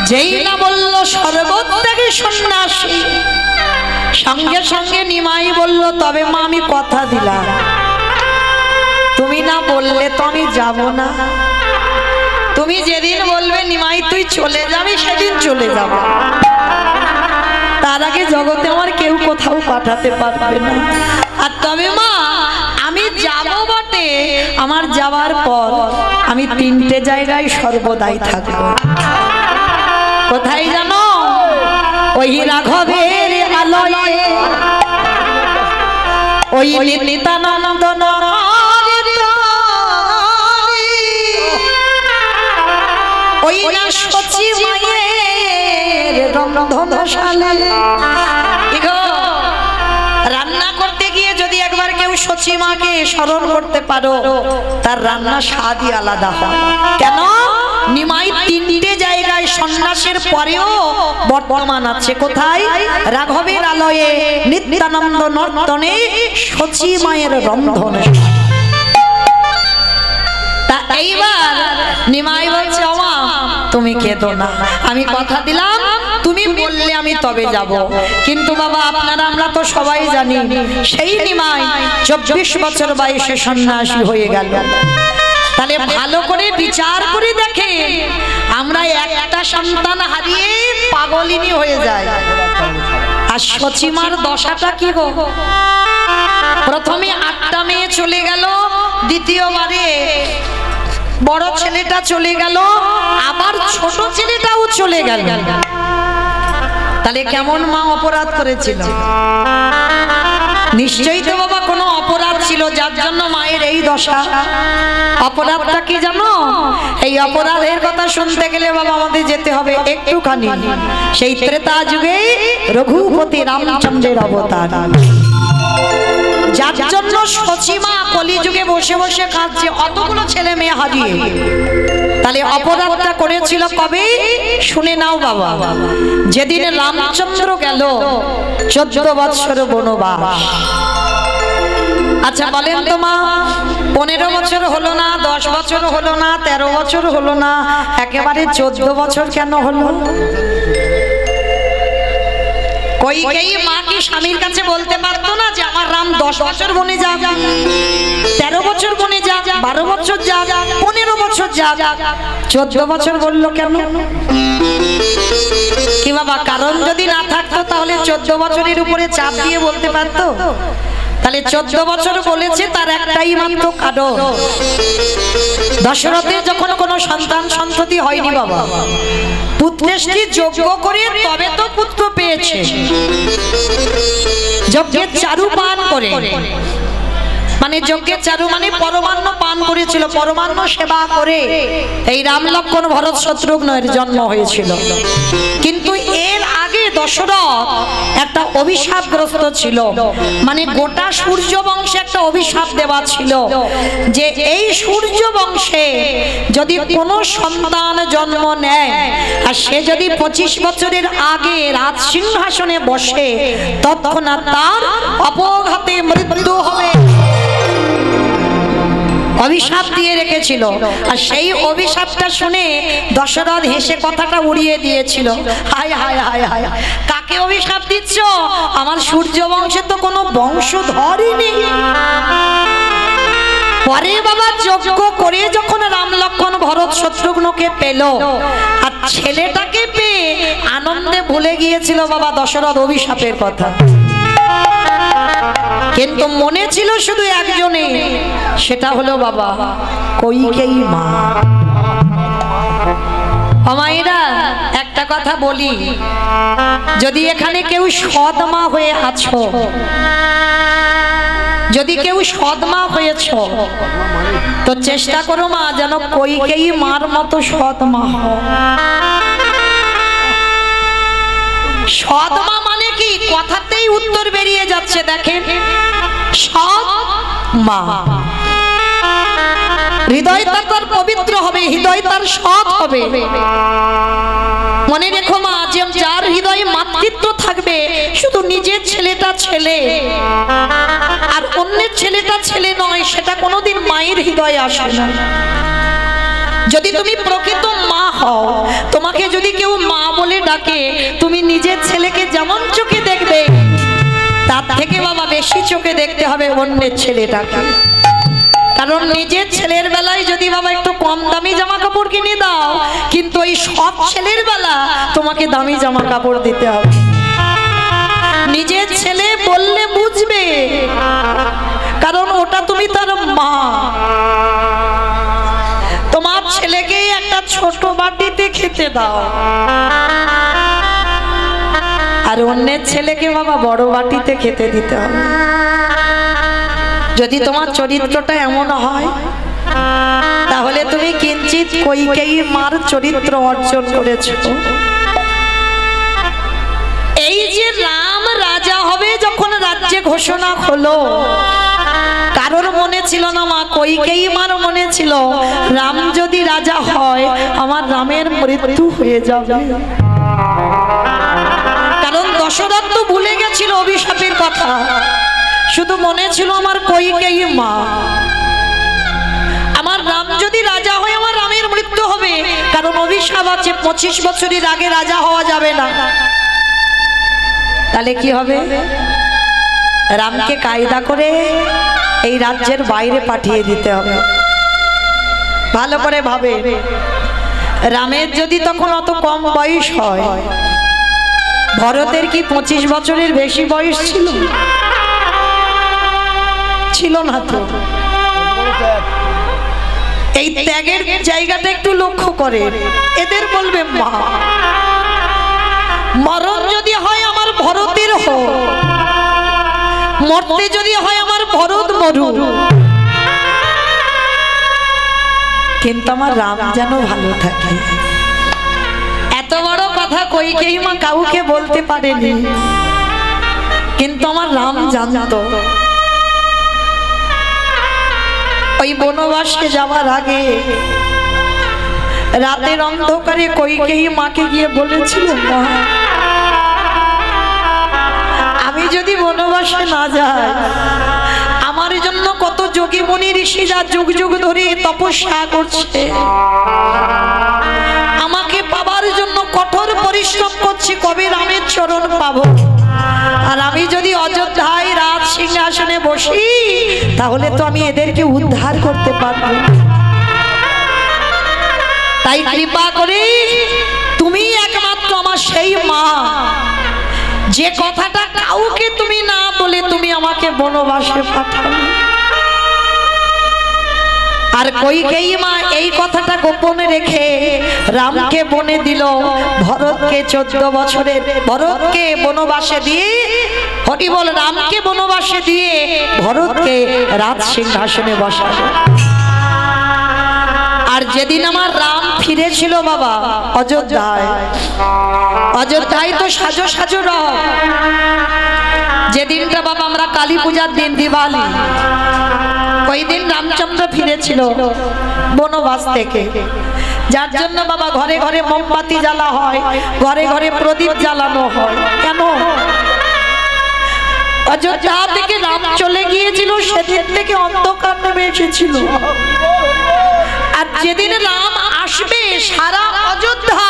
যেই না বলল সর্বত্যাগী সন্ন্যাসী, সঙ্গে সঙ্গে নিমাই বলল তবে মা আমি কথা দিলাম, তুমি না বললে তো আমি যাব না, তুমি যেদিন বলবে নিমাই তুই চলে যাবি সেদিন চলে যাব, তার আগে জগতে আমার কেউ কোথাও পাঠাতে পারবে না। আর তবে মা আমি যাব বটে, আমার যাওয়ার পর আমি 3টে জায়গায় সর্বদাই থাকবো। কোথায় জানো? ওই রাঘবের আলয়ে, ওই নিত্যানন্দ ওই না সচি মায়ের রন্ধনশালে। রান্না করতে গিয়ে যদি একবার কেউ সচি মাকে স্মরণ করতে পারো তার রান্না স্বাদই আলাদা হয়। কেন? নিমাই তিনটে জায়গায় সন্ন্যাসের পরেও বর্তমান আছে। কোথায়? রাঘবের আলয়ে, নিত্যানন্দ নর্তনে, সচী মায়ের রন্ধনে। তা এইবার নিমাই বলছে, ওমা তুমি কেঁদো না, আমি কথা দিলাম তুমি বললে আমি তবে যাব। কিন্তু বাবা আপনারা আমরা তো সবাই জানি সেই নিমাই 24 বছর বয়সে সন্ন্যাসী হয়ে গেল। তাহলে ভালো করে বিচার করে দেখে, আমরা একটা সন্তান হারিয়ে পাগলিনী হয়ে যায়। আর সচিমার দশাটা কি গো? প্রথমে 8টা মেয়ে চলে গেল, দ্বিতীয়বারে বড় ছেলেটা চলে গেল, আবার ছোট ছেলেটাও চলে গেল। তাহলে কেমন মা অপরাধ করেছিল? নিশ্চয়ই তো বাবা কোনো অপরাধ ছিল, যার জন্য মায়ের এই দশা। অপরাধটা কি জানো? এই অপরাধের কথা শুনতে গেলে বাবা আমাদের যেতে হবে একটুখানি সেই ত্রেতা যুগে রঘুপতি রামচন্দ্রের অবতার, যার জন্য সচিমা কলিযুগে বসে বসে কাঁদছে অতগুলো ছেলে মেয়ে হারিয়ে। তাহলে অপরাধটা করেছিল কবে? শুনে নাও বাবা, যেদিন রামচন্দ্র গেল 14 বছর বনবাস। আচ্ছা বলেন তো মা, 15 বছর হলো না, 10 বছর হলো না, 13 বছর হলো না, একেবারে 14 বছর কেন হলো? কইকেয়ী মা কি স্বামীর কাছে বলতে পারতো না যে আমার রাম 10 বছর বনে যাক, 13 বছর বনে যাক, 12 বছর যাক, 15 বছর যাক, 14 বছর বললো কেন? কি বাবা কারণ যদি না থাকতো তাহলে 14 বছরের উপরে চাপ দিয়ে বলতে পারতো? তাহলে 14 বছর বলেছে তার একটাই মাত্র কারণ, দশরথের যখন কোনো সন্তান সন্ততি হয়নি বাবা, পুত্রেষ্টি যজ্ঞ করে তবে তো পুত্র পেয়েছে। যজ্ঞের চারু পান করে, মানে যজ্ঞের চারু মানে পরমান্ন পান করেছিল, পরমান্ন সেবা করে এই রাম লক্ষ্মণ ভরত শত্রুঘ্নের জন্ম হয়েছিল। কিন্তু এর আগে দশরথ একটা অভিশাপগ্রস্ত ছিল, মানে গোটা সূর্য বংশে একটা অভিশাপ দেওয়া ছিল যে এই সূর্য বংশে যদি কোনো সন্তান জন্ম নেয় আর সে যদি 25 বছরের আগে রাজ সিংহাসনে বসে তৎক্ষণাৎ তার অপঘাতে মৃত্যু হবে। অভিশাপ দিয়ে রেখেছিল। আর সেই অভিশাপটা শুনে দশরথ হেসে কথাটা উড়িয়ে দিয়েছিল, হায় হায় হায় হায়, কাকে অভিশাপ দিচ্ছ? আমার সূর্য বংশে তো কোনো বংশধরই নেই। পরে বাবা যজ্ঞ করে যখন রাম লক্ষ্মণ ভরত শত্রুঘ্নকে পেল আর ছেলেটাকে পেয়ে আনন্দে ভুলে গিয়েছিল বাবা দশরথ অভিশাপের কথা। কিন্তু মনে ছিল শুধু একজনে, সেটা হলো বাবা কইকেয়ী মা। মায়েরা একটা কথা বলি, যদি এখানে কেউ সৎ মা হয়ে আছো, যদি কেউ সৎ মা হয়েছ তো চেষ্টা করো মা যেন কইকেয়ী মার মতো সৎ মা হও। সৎ মা মানে কি? কথাতেই উত্তর বেরিয়ে যাচ্ছে, দেখেন সৎ মা, হৃদয় তার পবিত্র হবে, হৃদয় তার সৎ হবে। মনে রেখো মা, যে যার হৃদয়ে মাতৃত্ব থাকবে, শুধু নিজের ছেলেটা ছেলে আর অন্যের ছেলেটা ছেলে নয়, সেটা কোনোদিন মায়ের হৃদয়ে আসে না। যদি তুমি প্রকৃত মা হও, তোমাকে যদি কেউ মা বলে ডাকে, তুমি নিজের ছেলেকে যেমন চোখে দেখবে তার থেকে বাবা বেশি চোখে দেখতে হবে অন্যের ছেলেটাকে। কারণ নিজের ছেলের বেলায় যদি বাবা একটু কম দামি জামা কাপড় কিনে দাও, কিন্তু ওই সৎ ছেলের বেলা তোমাকে দামি জামা কাপড় দিতে হবে। নিজের ছেলে বললে বুঝবে, কারণ ওটা তুমি তার মা। তোমার ছেলেকে একটা ছোট বাটিতে খেতে দাও, আর অন্যের ছেলেকে বাবা বড় বাটিতে খেতে দিতে হবে। যদি তোমার চরিত্রটা এমন হয়, তাহলে তুমি কিঞ্চিত কইকেয়ী মার চরিত্র অর্জন করেছো। এই যে রাম রাজা হবে যখন রাজ্যে ঘোষণা হলো, কার কারোর মনে ছিল না মা কইকেয়ী মার মনে ছিল রাম যদি রাজা হয় আমার রামের মৃত্যু হয়ে যাবে। কারণ দশরথ তো ভুলে গেছিল অভিশাপের কথা, শুধু মনে ছিল আমার কইকেয়ী মা, আমার রাম যদি রাজা হয় আমার রামের মৃত্যু হবে। কারণ অভিশাপ আছে 25 বছরের আগে রাজা হওয়া যাবে না। তাহলে কি হবে? রামকে কায়দা করে এই রাজ্যের বাইরে পাঠিয়ে দিতে হবে। ভালো করে ভাবে, রামের যদি তখন অত কম বয়স হয়, ভরতের কি 25 বছরের বেশি বয়স ছিল? ছিল না তো। এই ত্যাগের জায়গাটা একটু লক্ষ্য করে। এদের বলবে মা, মরণ যদি হয় আমার ভরতের হোক, মরতে যদি হয় আমার ভরত মরু, কিন্তু আমার রাম যেন ভালো থাকে। এত বড় কথা কইকেয়ী মা কাউকে বলতে পারেনি, কিন্তু আমার রাম জানতো। ওই বনবাসে যাওয়ার আগে রাতের অন্ধকারে কইকেয়ী মাকে গিয়ে বলেছিল, মা আমি যদি বনবাসে না যাই, আমার জন্য কত যোগী মুনি ঋষিরা যুগ যুগ ধরে তপস্যা করছে, আমাকে পাবার জন্য কঠোর পরিশ্রম করছে, কবে রামের চরণ পাবো। আর আমি যদি অযোধ্যায় রাজ সিংহাসনে বসি, তাহলে তো আমি এদেরকে উদ্ধার করতে পারবো। তাই কৃপা করে তুমি একমাত্র আমার সেই মা, যে কথাটা কাউকে তুমি না বলে তুমি আমাকে বনবাসে পাঠাও। আর কইকেয়ী মা এই কথাটা গোপনে রেখে রামকে বনে দিল, ভরতকে 14 বছরের ভরতকে বনবাসে দিয়ে, হরি বল, রামকে বনবাসে দিয়ে ভরতকে রাজ সিংহাসনে বসালো। আর যেদিন আমার রাম ফিরেছিল বাবা অযোধ্যায়, অযোধ্যায় তো সাজো সাজো রব। যেদিনটা বাবা আমরা কালী পূজার দিন, দিওয়ালি, ওই দিন রামচন্দ্র ফিরেছিল বনবাস থেকে, যার জন্য বাবা ঘরে ঘরে মোমবাতি জ্বালা হয়, ঘরে ঘরে প্রদীপ জ্বালানো হয়। কেন? অযোধ্যা থেকে রাম চলে গিয়েছিল, সেদিন থেকে অন্ধকার নেমে এসেছিল। আর যেদিন রাম আসবে, সারা অযোধ্যা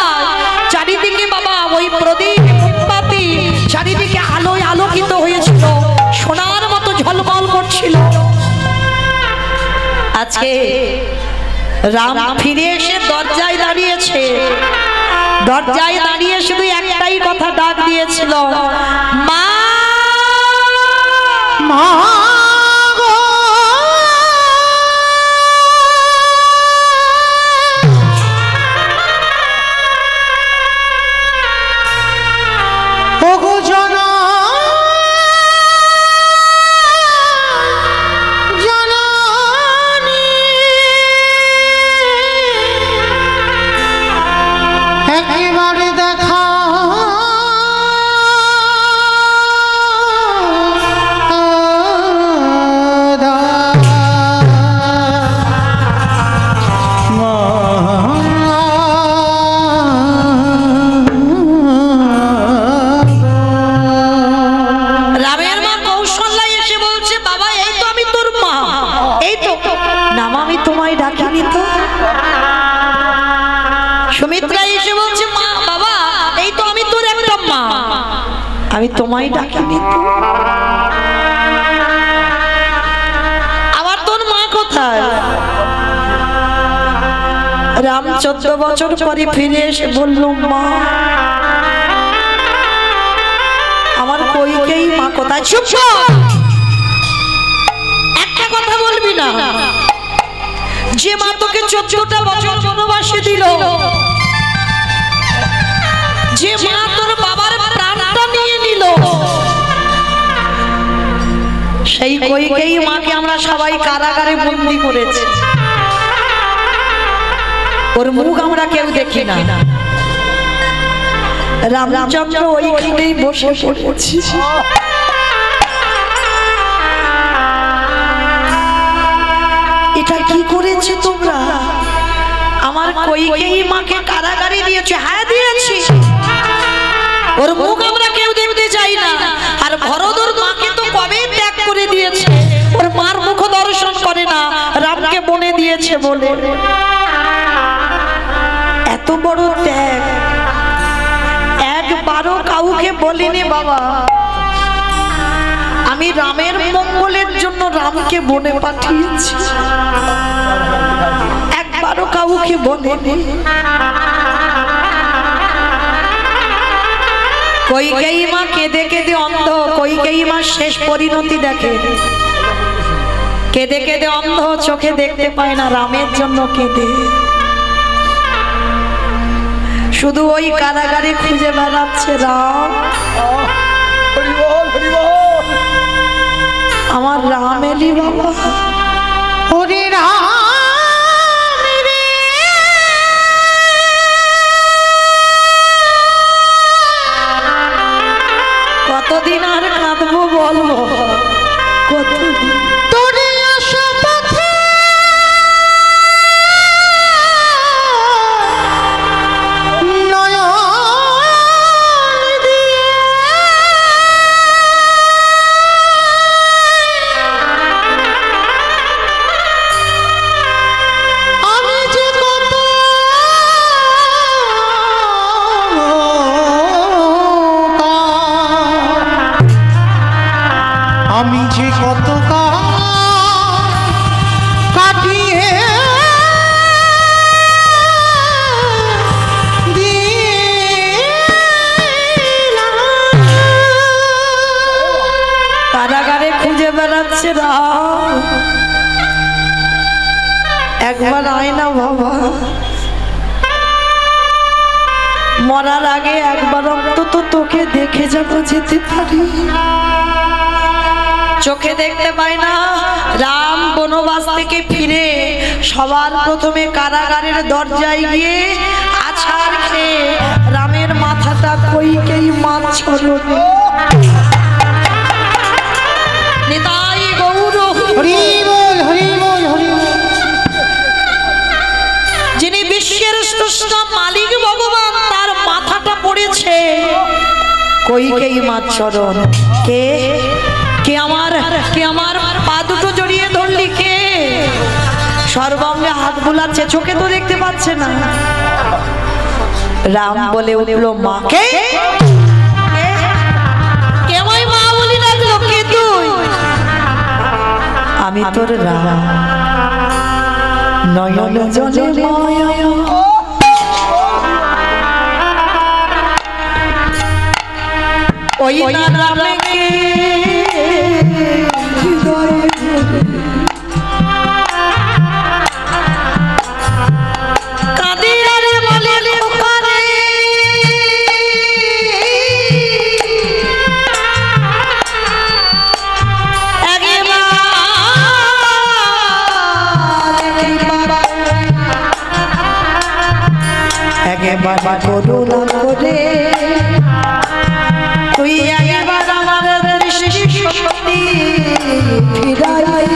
চারিদিকে বাবা ওই প্রদীপ মোমবাতি চারিদিকে আলোয় আলোকিত হয়েছিল, সোনার মতো ঝলমল করছিল। আজকে রাম ফিরে এসে দরজায় দাঁড়িয়েছে, দরজায় দাঁড়িয়ে শুধু একটাই কথা ডাক দিয়েছিল, মা মা আমি তোমায় ডাকিনি তো। আবার তোর মা কোথায়? রাম 14 বছর পরে ফিরে এসে বলল, মা আমার কইকেয়ী মা কোথায়? চুপ কর, একটা কথা বলবি না। যে মা তোকে 14টা বছর বনবাসে দিল, যে মা তোর বাবার প্রাণটা নিয়ে নিল, সেই কইকেয়ী মাকে আমরা সবাই কারাগারে বন্দী করেছি। ওর মুখ আমরা কেউ দেখি না। রামচন্দ্র ওইখানেই বসে পড়েছি। এটা কি করেছে তোমরা? আমার কইকেয়ী মাকে কারাগারে দিয়েছে। হ্যাঁ দিয়েছি, ওর মুখ আমরা কেউ দেখতে চাই না। আর ভরদর মাকে তো কবে ত্যাগ করে দিয়েছে, ওর মার মুখ দর্শন করে না, রামকে বনে দিয়েছে বলে। এত বড় ত্যাগ একবারও কাউকে বলিনি বাবা। আমি রামের মঙ্গলের জন্য রামকে বনে পাঠিয়েছি, একবারও কাউকে বলিনি। কইকেয়ী মা কেঁদে কেঁদে অন্ধ, কইকেয়ী মা শেষ পরিণতি দেখে। কেঁদে কেঁদে অন্ধ, চোখে দেখতে পায় না, রামের জন্য কেঁদে। শুধু ওই কারাগারে খুঁজে বেড়াচ্ছে রাম, আমার রাম এলি বাবা। ওরে রাম রে, কতদিন আর কাঁদবো বলবো, কতদিন তোরে আশা পথে
আমি যে কত কাটিয়ে
কারাগারে খুঁজে বেড়াচ্ছে রাম। একবার আয় না বাবা, মরার আগে একবার অন্তত তোকে দেখে যাবো, যেতে পারি। চোখে দেখতে পাই না। রাম বনবাস থেকে ফিরে সবার প্রথমে কারাগারের দরজায় গিয়ে আছাড় খেয়ে রামের মাথাটা কইকেয়ী মার চরণে। নিতাই গৌর
হরি বল, হরি বল, হরি বল।
যিনি বিশ্বের স্রষ্টা মালিক ভগবান, তার মাথাটা পড়েছে কইকেয়ী মার চরণ। কে কে আমার পা দুটো জড়িয়ে ধরলি? কে সর্বাঙ্গে হাত বুলাচ্ছে, চোখে তো দেখতে পাচ্ছে না। রাম বলে উঠল, মাকে কে আমায় মা বলি ডাকলো? কে তুই? আমি তোর রাম, নয়ন জলে মায়া। ওই রামকে একবার করুণা করে তুই একবার আমার দৃষ্টি শক্তি ফিরাই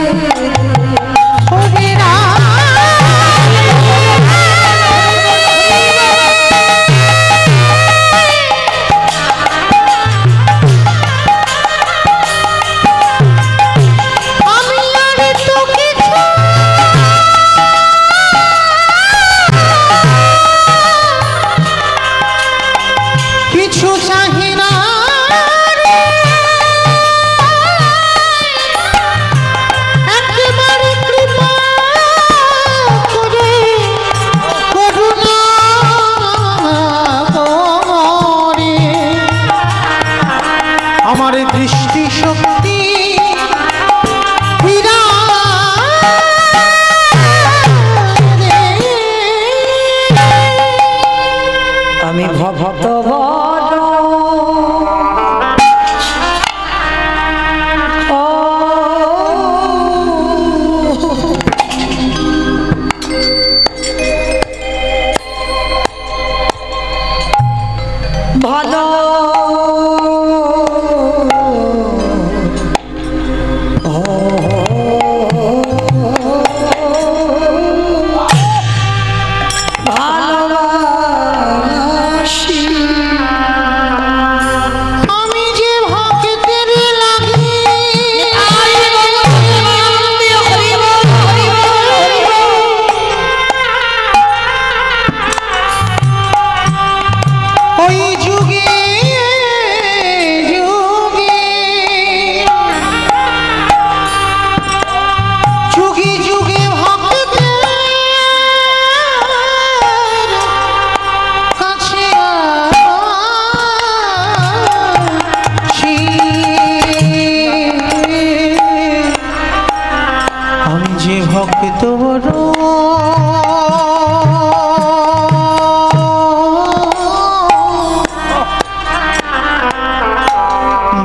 ভক্ত বড়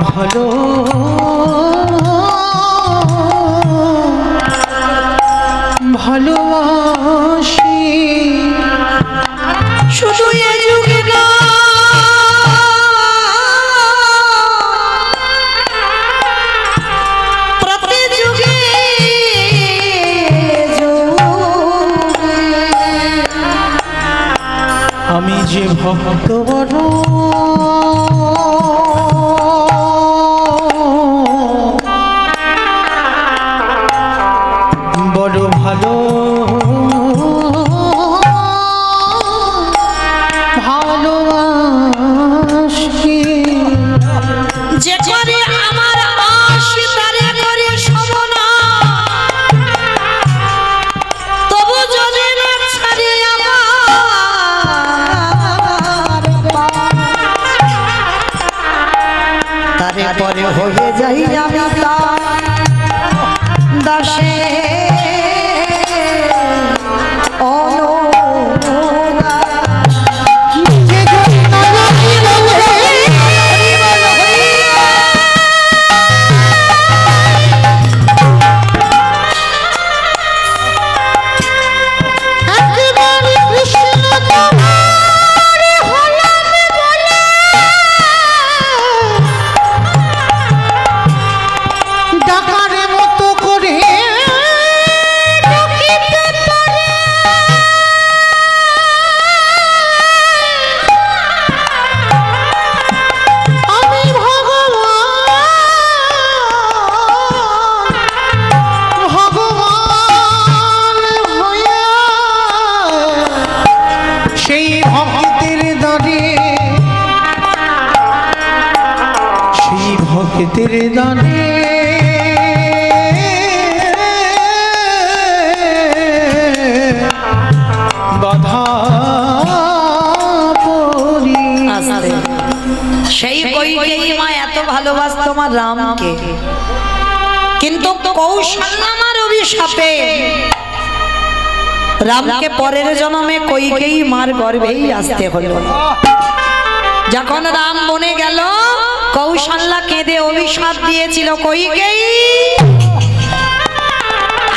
ভালো ভালোবাসি
শুধু এ যুগে না প্রতি যুগে
আমি যে ভক্ত বড় বড় ভালো ভালোবাসি
যে করে আমার আশি তারে করে শোভনা তবু যদি না ছাড়ি আমার তারে পরে হয়ে যাই আমি তার দাসে
ডাকারের মতো করে আমি ভগবান ভগবান হয়ে সেই ভক্তের দানে সেই ভক্তের দানে বাধা পড়ি
সেই কইকেই মা এত ভালোবাসতো আমার রামকে কিন্তু কৌশল্যা মার অভিশাপে রামকে পরের জন্মে কইকেই মার গর্ভেই আসতে হলো। যখন রাম বনে গেল কৌশল্যা কেঁদে অভিশাপ দিয়েছিল কইকেই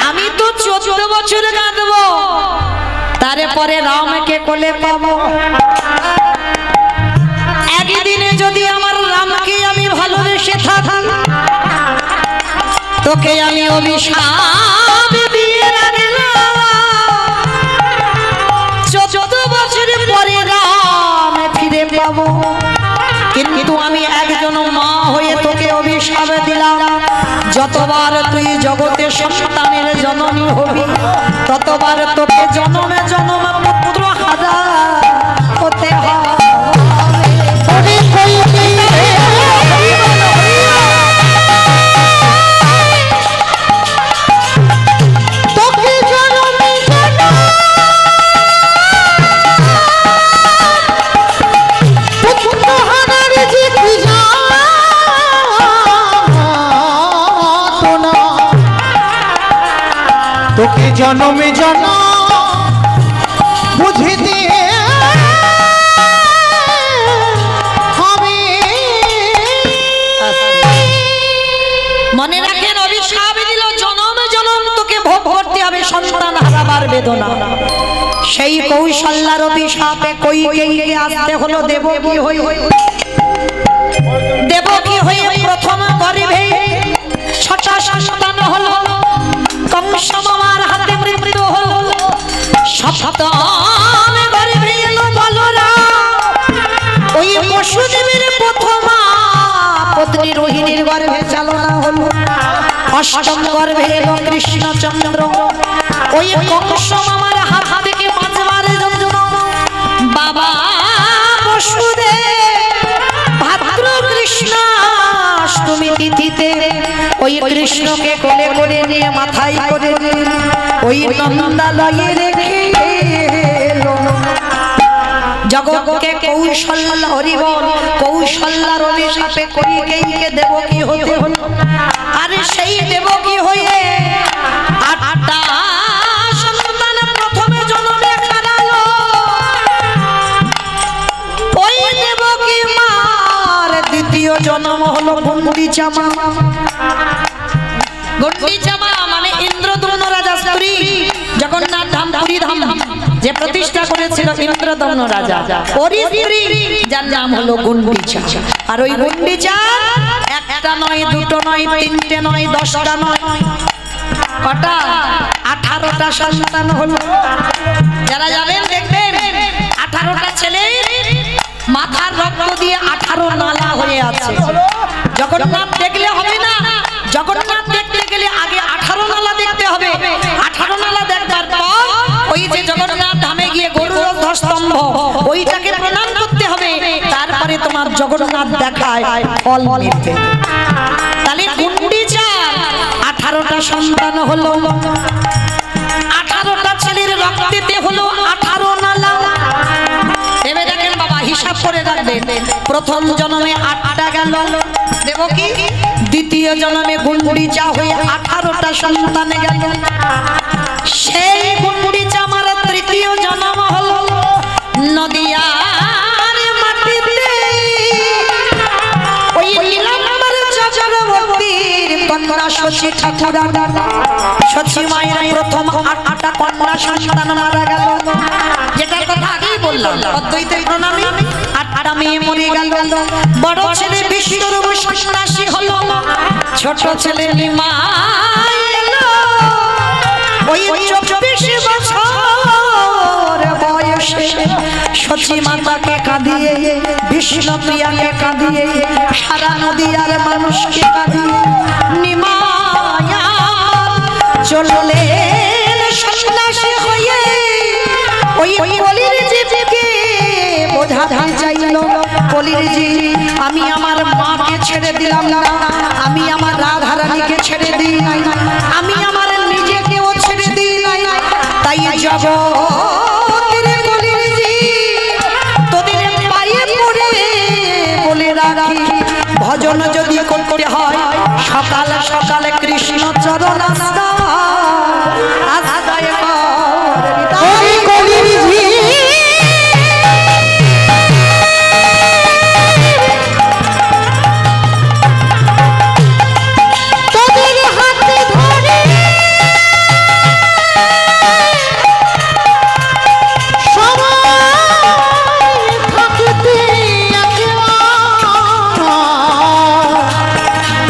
আমি তো 14 বছর কাঁদবো তারপরে রামকে কোলে পাবো একদিনে যদি আমার রামকে আমি ভালোবেসে থাকি তোকে আমি অভিশাপ দিয়ে রাখলাম 14 বছর পরে রাম ফিরে পাবো কিন্তু আমি একজন মা হয়ে তোকে অভিশাপ দিলাম যতবার তুই জগতে সন্তানের জননী হবি ততবার তোকে জনমে জনম পুত্র হারা হতে হবে।
তোকে জনমে জনম বুঝে দিয়ে হবে
মনে রাখেন অভিশাপ দিল জনমে জনম তোকে ভোগ করতে হবে সন্তান হারাবার বেদনা সেই কৌশল্যার অভিশাপে কইকেইকে আসতে হলো দেবকী হই দেবকী হয়ে প্রথম গর্ভে 6টা সন্তান হলো কংস মামার হাতে মৃত্যু হলো সপ্তম গর্ভে এলো বলরাম ওই বসুদেবের প্রথম পত্নী রোহিণীর গর্ভে চালনা হলো অষ্টম গর্ভে এলো কৃষ্ণচন্দ্র ওই কংস মামার হাত থেকে বাঁচবার জন্য বাবা বসুদেব ভাদ্র কৃষ্ণ অষ্টমী তিথিতে ওই কৃষ্ণকে কোলে করে নিয়ে মাথায় করে ওই নন্দালয়ে রেখে জগৎকে কৌশল্যা হরিবল কৌশল্যার অভিশাপে কইকেইকে দেবকী হতে হলো। আরে সেই দেবকী হয়ে 8টা গুন্ডিচা মা। গুন্ডিচা মা মানে ইন্দ্রদম্ন রাজা স্ত্রী, জগন্নাথ ধাম পুরী ধাম যে প্রতিষ্ঠা করেছিল ইন্দ্রদম্ন রাজা, ওরই স্ত্রী যার নাম হলো গুন্ডিচা। আর ওই গুন্ডিচা একটা নয়, দুটো নয়, তিনটে নয়, 10টা নয়, কটা? 18টা সন্তান হলো। যারা যাবেন দেখবেন 18টা ছেলে মাথার রক্ত দিয়ে 18 নালা হয়ে আছে। জগন্নাথ দেখলে হবে না, জগন্নাথ দেখতে গেলে আগে 18 নালা দেখতে হবে। 18 নালা দেখবার পর ওই যে জগন্নাথ ধামে গিয়ে গরুর ধ্বস্তম্ভ ওইটাকে প্রণাম করতে হবে, তারপরে তোমার জগন্নাথ দেখায় ফল মিলবে। তাহলে গুন্ডিচা 18টা সন্তান হলো, 18টা ছেলের রক্তেতে হলো 18 নালা। এবার দেখেন বাবা হিসাব করে রাখবেন, প্রথম জন্মে 8টা গেল দেবকী, দ্বিতীয় জন্মে গুন্ডিচা হয়ে 18টা সন্তান গেল। সেই গুন্ডিচা আমার তৃতীয় জন্ম হলো নদিয়ার মাটিতে, ওই নীলাম্বর চক্রবর্তীর কন্যা শশী ঠাকুরানী। শশী মায়ের প্রথম 8টা কন্যা সন্তান মারা গেল, যেটার কথা আগেই বললাম অদ্বৈতের প্রণামী। 8টা মেয়ে মরে গেল। বড় ছেলে বিশ্বরূপ সন্ন্যাসী হলো, ছোট ছেলে নিমাই এলো। ওই 24 বছর বয়সে শচী মাতাকে কাঁদিয়ে, বিষ্ণুপ্রিয়াকে কাঁদিয়ে, সারা নদীয়ার মানুষকে কাঁদিয়ে নিমায়া চললেন সন্ন্যাসী হয়ে। ওই কলির জীবকে বোঝাতে চাইল, কলির জীব আমি আমার মাকে ছেড়ে দিলাম না, আমি আমার রাধারানীকে ছেড়ে দিই নাই, আমি আমার নিজেকেও ছেড়ে দিই নাই। তাই জগতের কলির জীব তোদের পায়ে পড়ে বলে রাখি, ভজন যদি করতে হয় সকাল সকাল কৃষ্ণ চরণ আশ্রয় কলির জীব।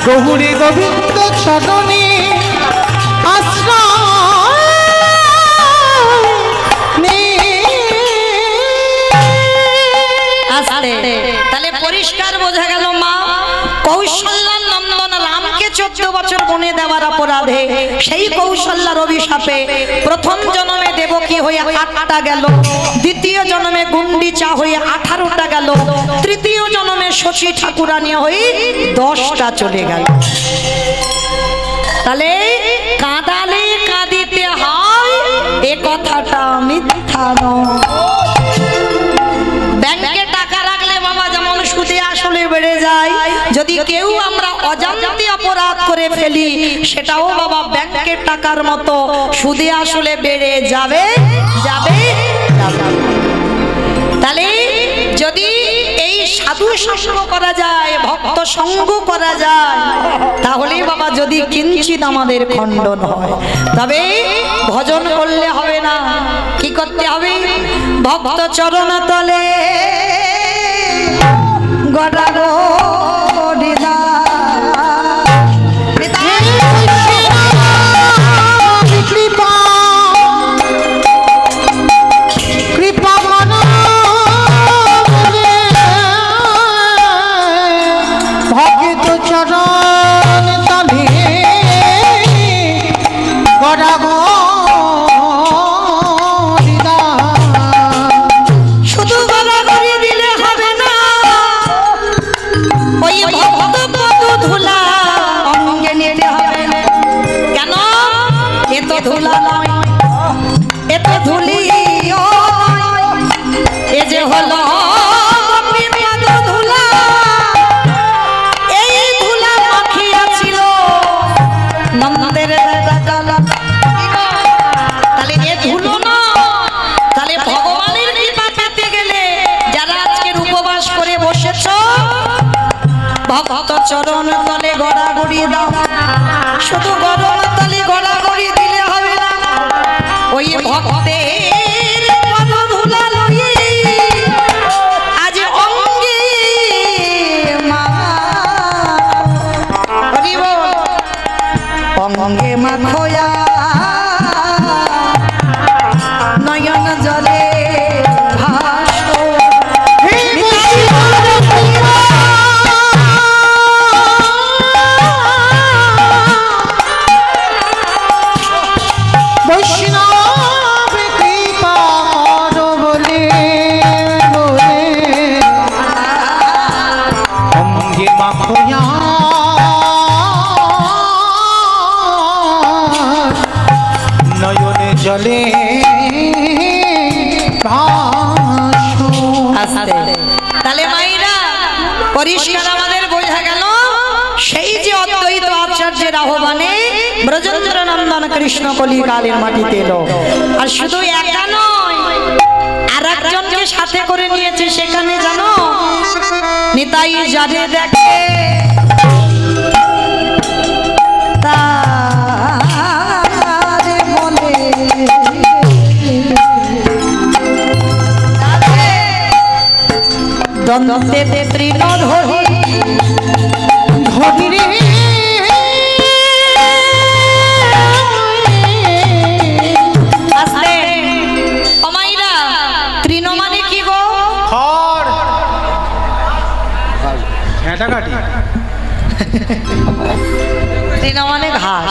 গৌরী গোবিন্দ চরণে
তাহলে পরিষ্কার বোঝা গেল মা কৌশল্যার নন্দন রামকে 14 বছর বনে দেওয়ার অপরাধে সেই কৌশল্যার অভিশাপে প্রথম জন্মে দেবকী হয়ে 8টা গেল, দ্বিতীয় জন্মে গুন্ডিচা হয়ে 18টা গেল, তৃতীয় জন্মে শশী ঠাকুরানী হয়ে 10টা চলে গেল। তাহলে কাঁদালে কাঁদিতে হয় এ কথাটা মিথ্যা নয়। ব্যাংকে টাকা রাখলে বাবা যেমন সুদে আসলে বেড়ে যায়, যদি কেউ আমরা অজান্তে অপরাধ করে ফেলি সেটাও বাবা ব্যাংকের টাকার মতো সুদে আসলে বেড়ে যাবে যাবে যাবে। তাহলে যদি এই সাধু সঙ্গ করা যায়, ভক্ত সঙ্গ করা যায়, তাহলেই বাবা যদি কিঞ্চিত আমাদের খণ্ডন হয়। তবে ভজন করলে হবে না, কি করতে হবে? ভক্ত চরণ তলে গড়া গো দিদা ভক্ত চরণ ওই ভক্তের পদধূলা লয়ে আজ অঙ্গে অঙ্গে মাখয়া নয়ন জলে ভাসো
বৈষ্ণব কৃপা করো বলে অঙ্গে মাখয়া নয়নে জলে ভাসো।
তাহলে মাইরা পরিষ্কার আমাদের বোঝা গেল সেই যে অদ্বৈত আচার্যের আহ্বানে ব্রজেন্দ্র নন্দন কৃষ্ণ কলি কালের মাটিতে এলো। আর শুধু একা নয়, আর একজনকে সাথে করে নিয়েছে সেখানে জানো, নিতাই যারে দেখে তারে বলে দ্বন্দ্বে তৃণ ধরি
ধরি রে
আস্তে অমাইরা তৃণ মানে কি গো?
খড় ঝেঁটা কাটি
তৃণ মানে ঘাস।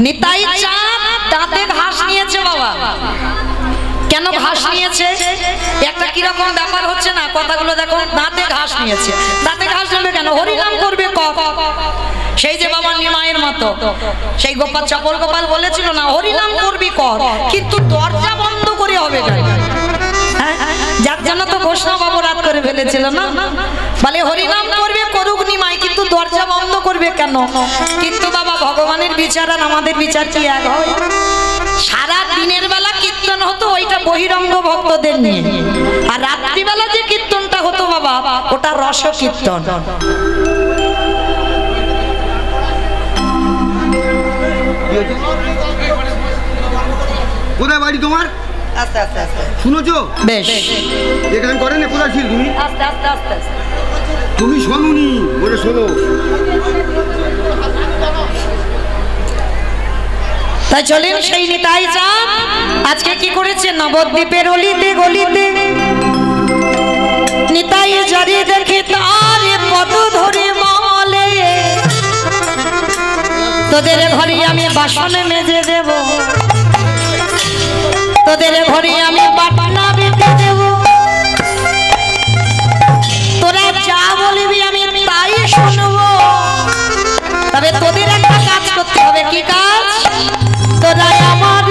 নিতাই চাঁদ দাঁতে ঘাস নিয়েছে বাবা। কেন ঘাস নিয়েছে? একটা কিরকম ব্যাপার হচ্ছে না, কথাগুলো দেখো। দাঁতে ঘাস নিয়েছে, দাঁতে ঘাস নেবে কেন? হরিনাম করবে কপ। সেই যে বাবা নিমায়ের মতো সেই গোপাল চপল গোপাল বলেছিল না, হরিনাম করবি কর, কিন্তু দরজা বন্ধ করে হবে না। যার জন্য তো ঘোষণা বাবু রাত করে ফেলেছিল না, বলে হরিনাম করবে করুক নিমাই, কিন্তু দরজা বন্ধ করবে কেন? কিন্তু বাবা ভগবানের বিচার আর আমাদের বিচার কি এক হয়? সারা দিনের বেলা কীর্তন হতো ওইটা বহিরঙ্গ ভক্তদের নিয়ে, আর রাত্রিবেলা যে কীর্তনটা হতো বাবা ওটা রস কীর্তন।
কোথায় বাড়ি তোমার?
আস্তে আস্তে আস্তে
শুনেছো?
বেশ
এখানে করে না, কোথায় ছিল তুমি?
আস্তে আস্তে আস্তে
তুমি শোনোনি, বলে শোনো।
তাই চলেন সেই নিতাই চাঁদ আজকে কি করেছে? নবদ্বীপের অলিতে গলিতে নিতাই যারে দেখে তার পদ ধরে বলে, তোদের ঘরে আমি বাসন মেজে দেব, তোদের ঘরে আমি বাটনা বেঁধে দেব, তোরা যা বলবি আমি তাই শুনবো। তবে তোদের একটা কাজ করতে হবে। কি কাজ? তোরাই আমার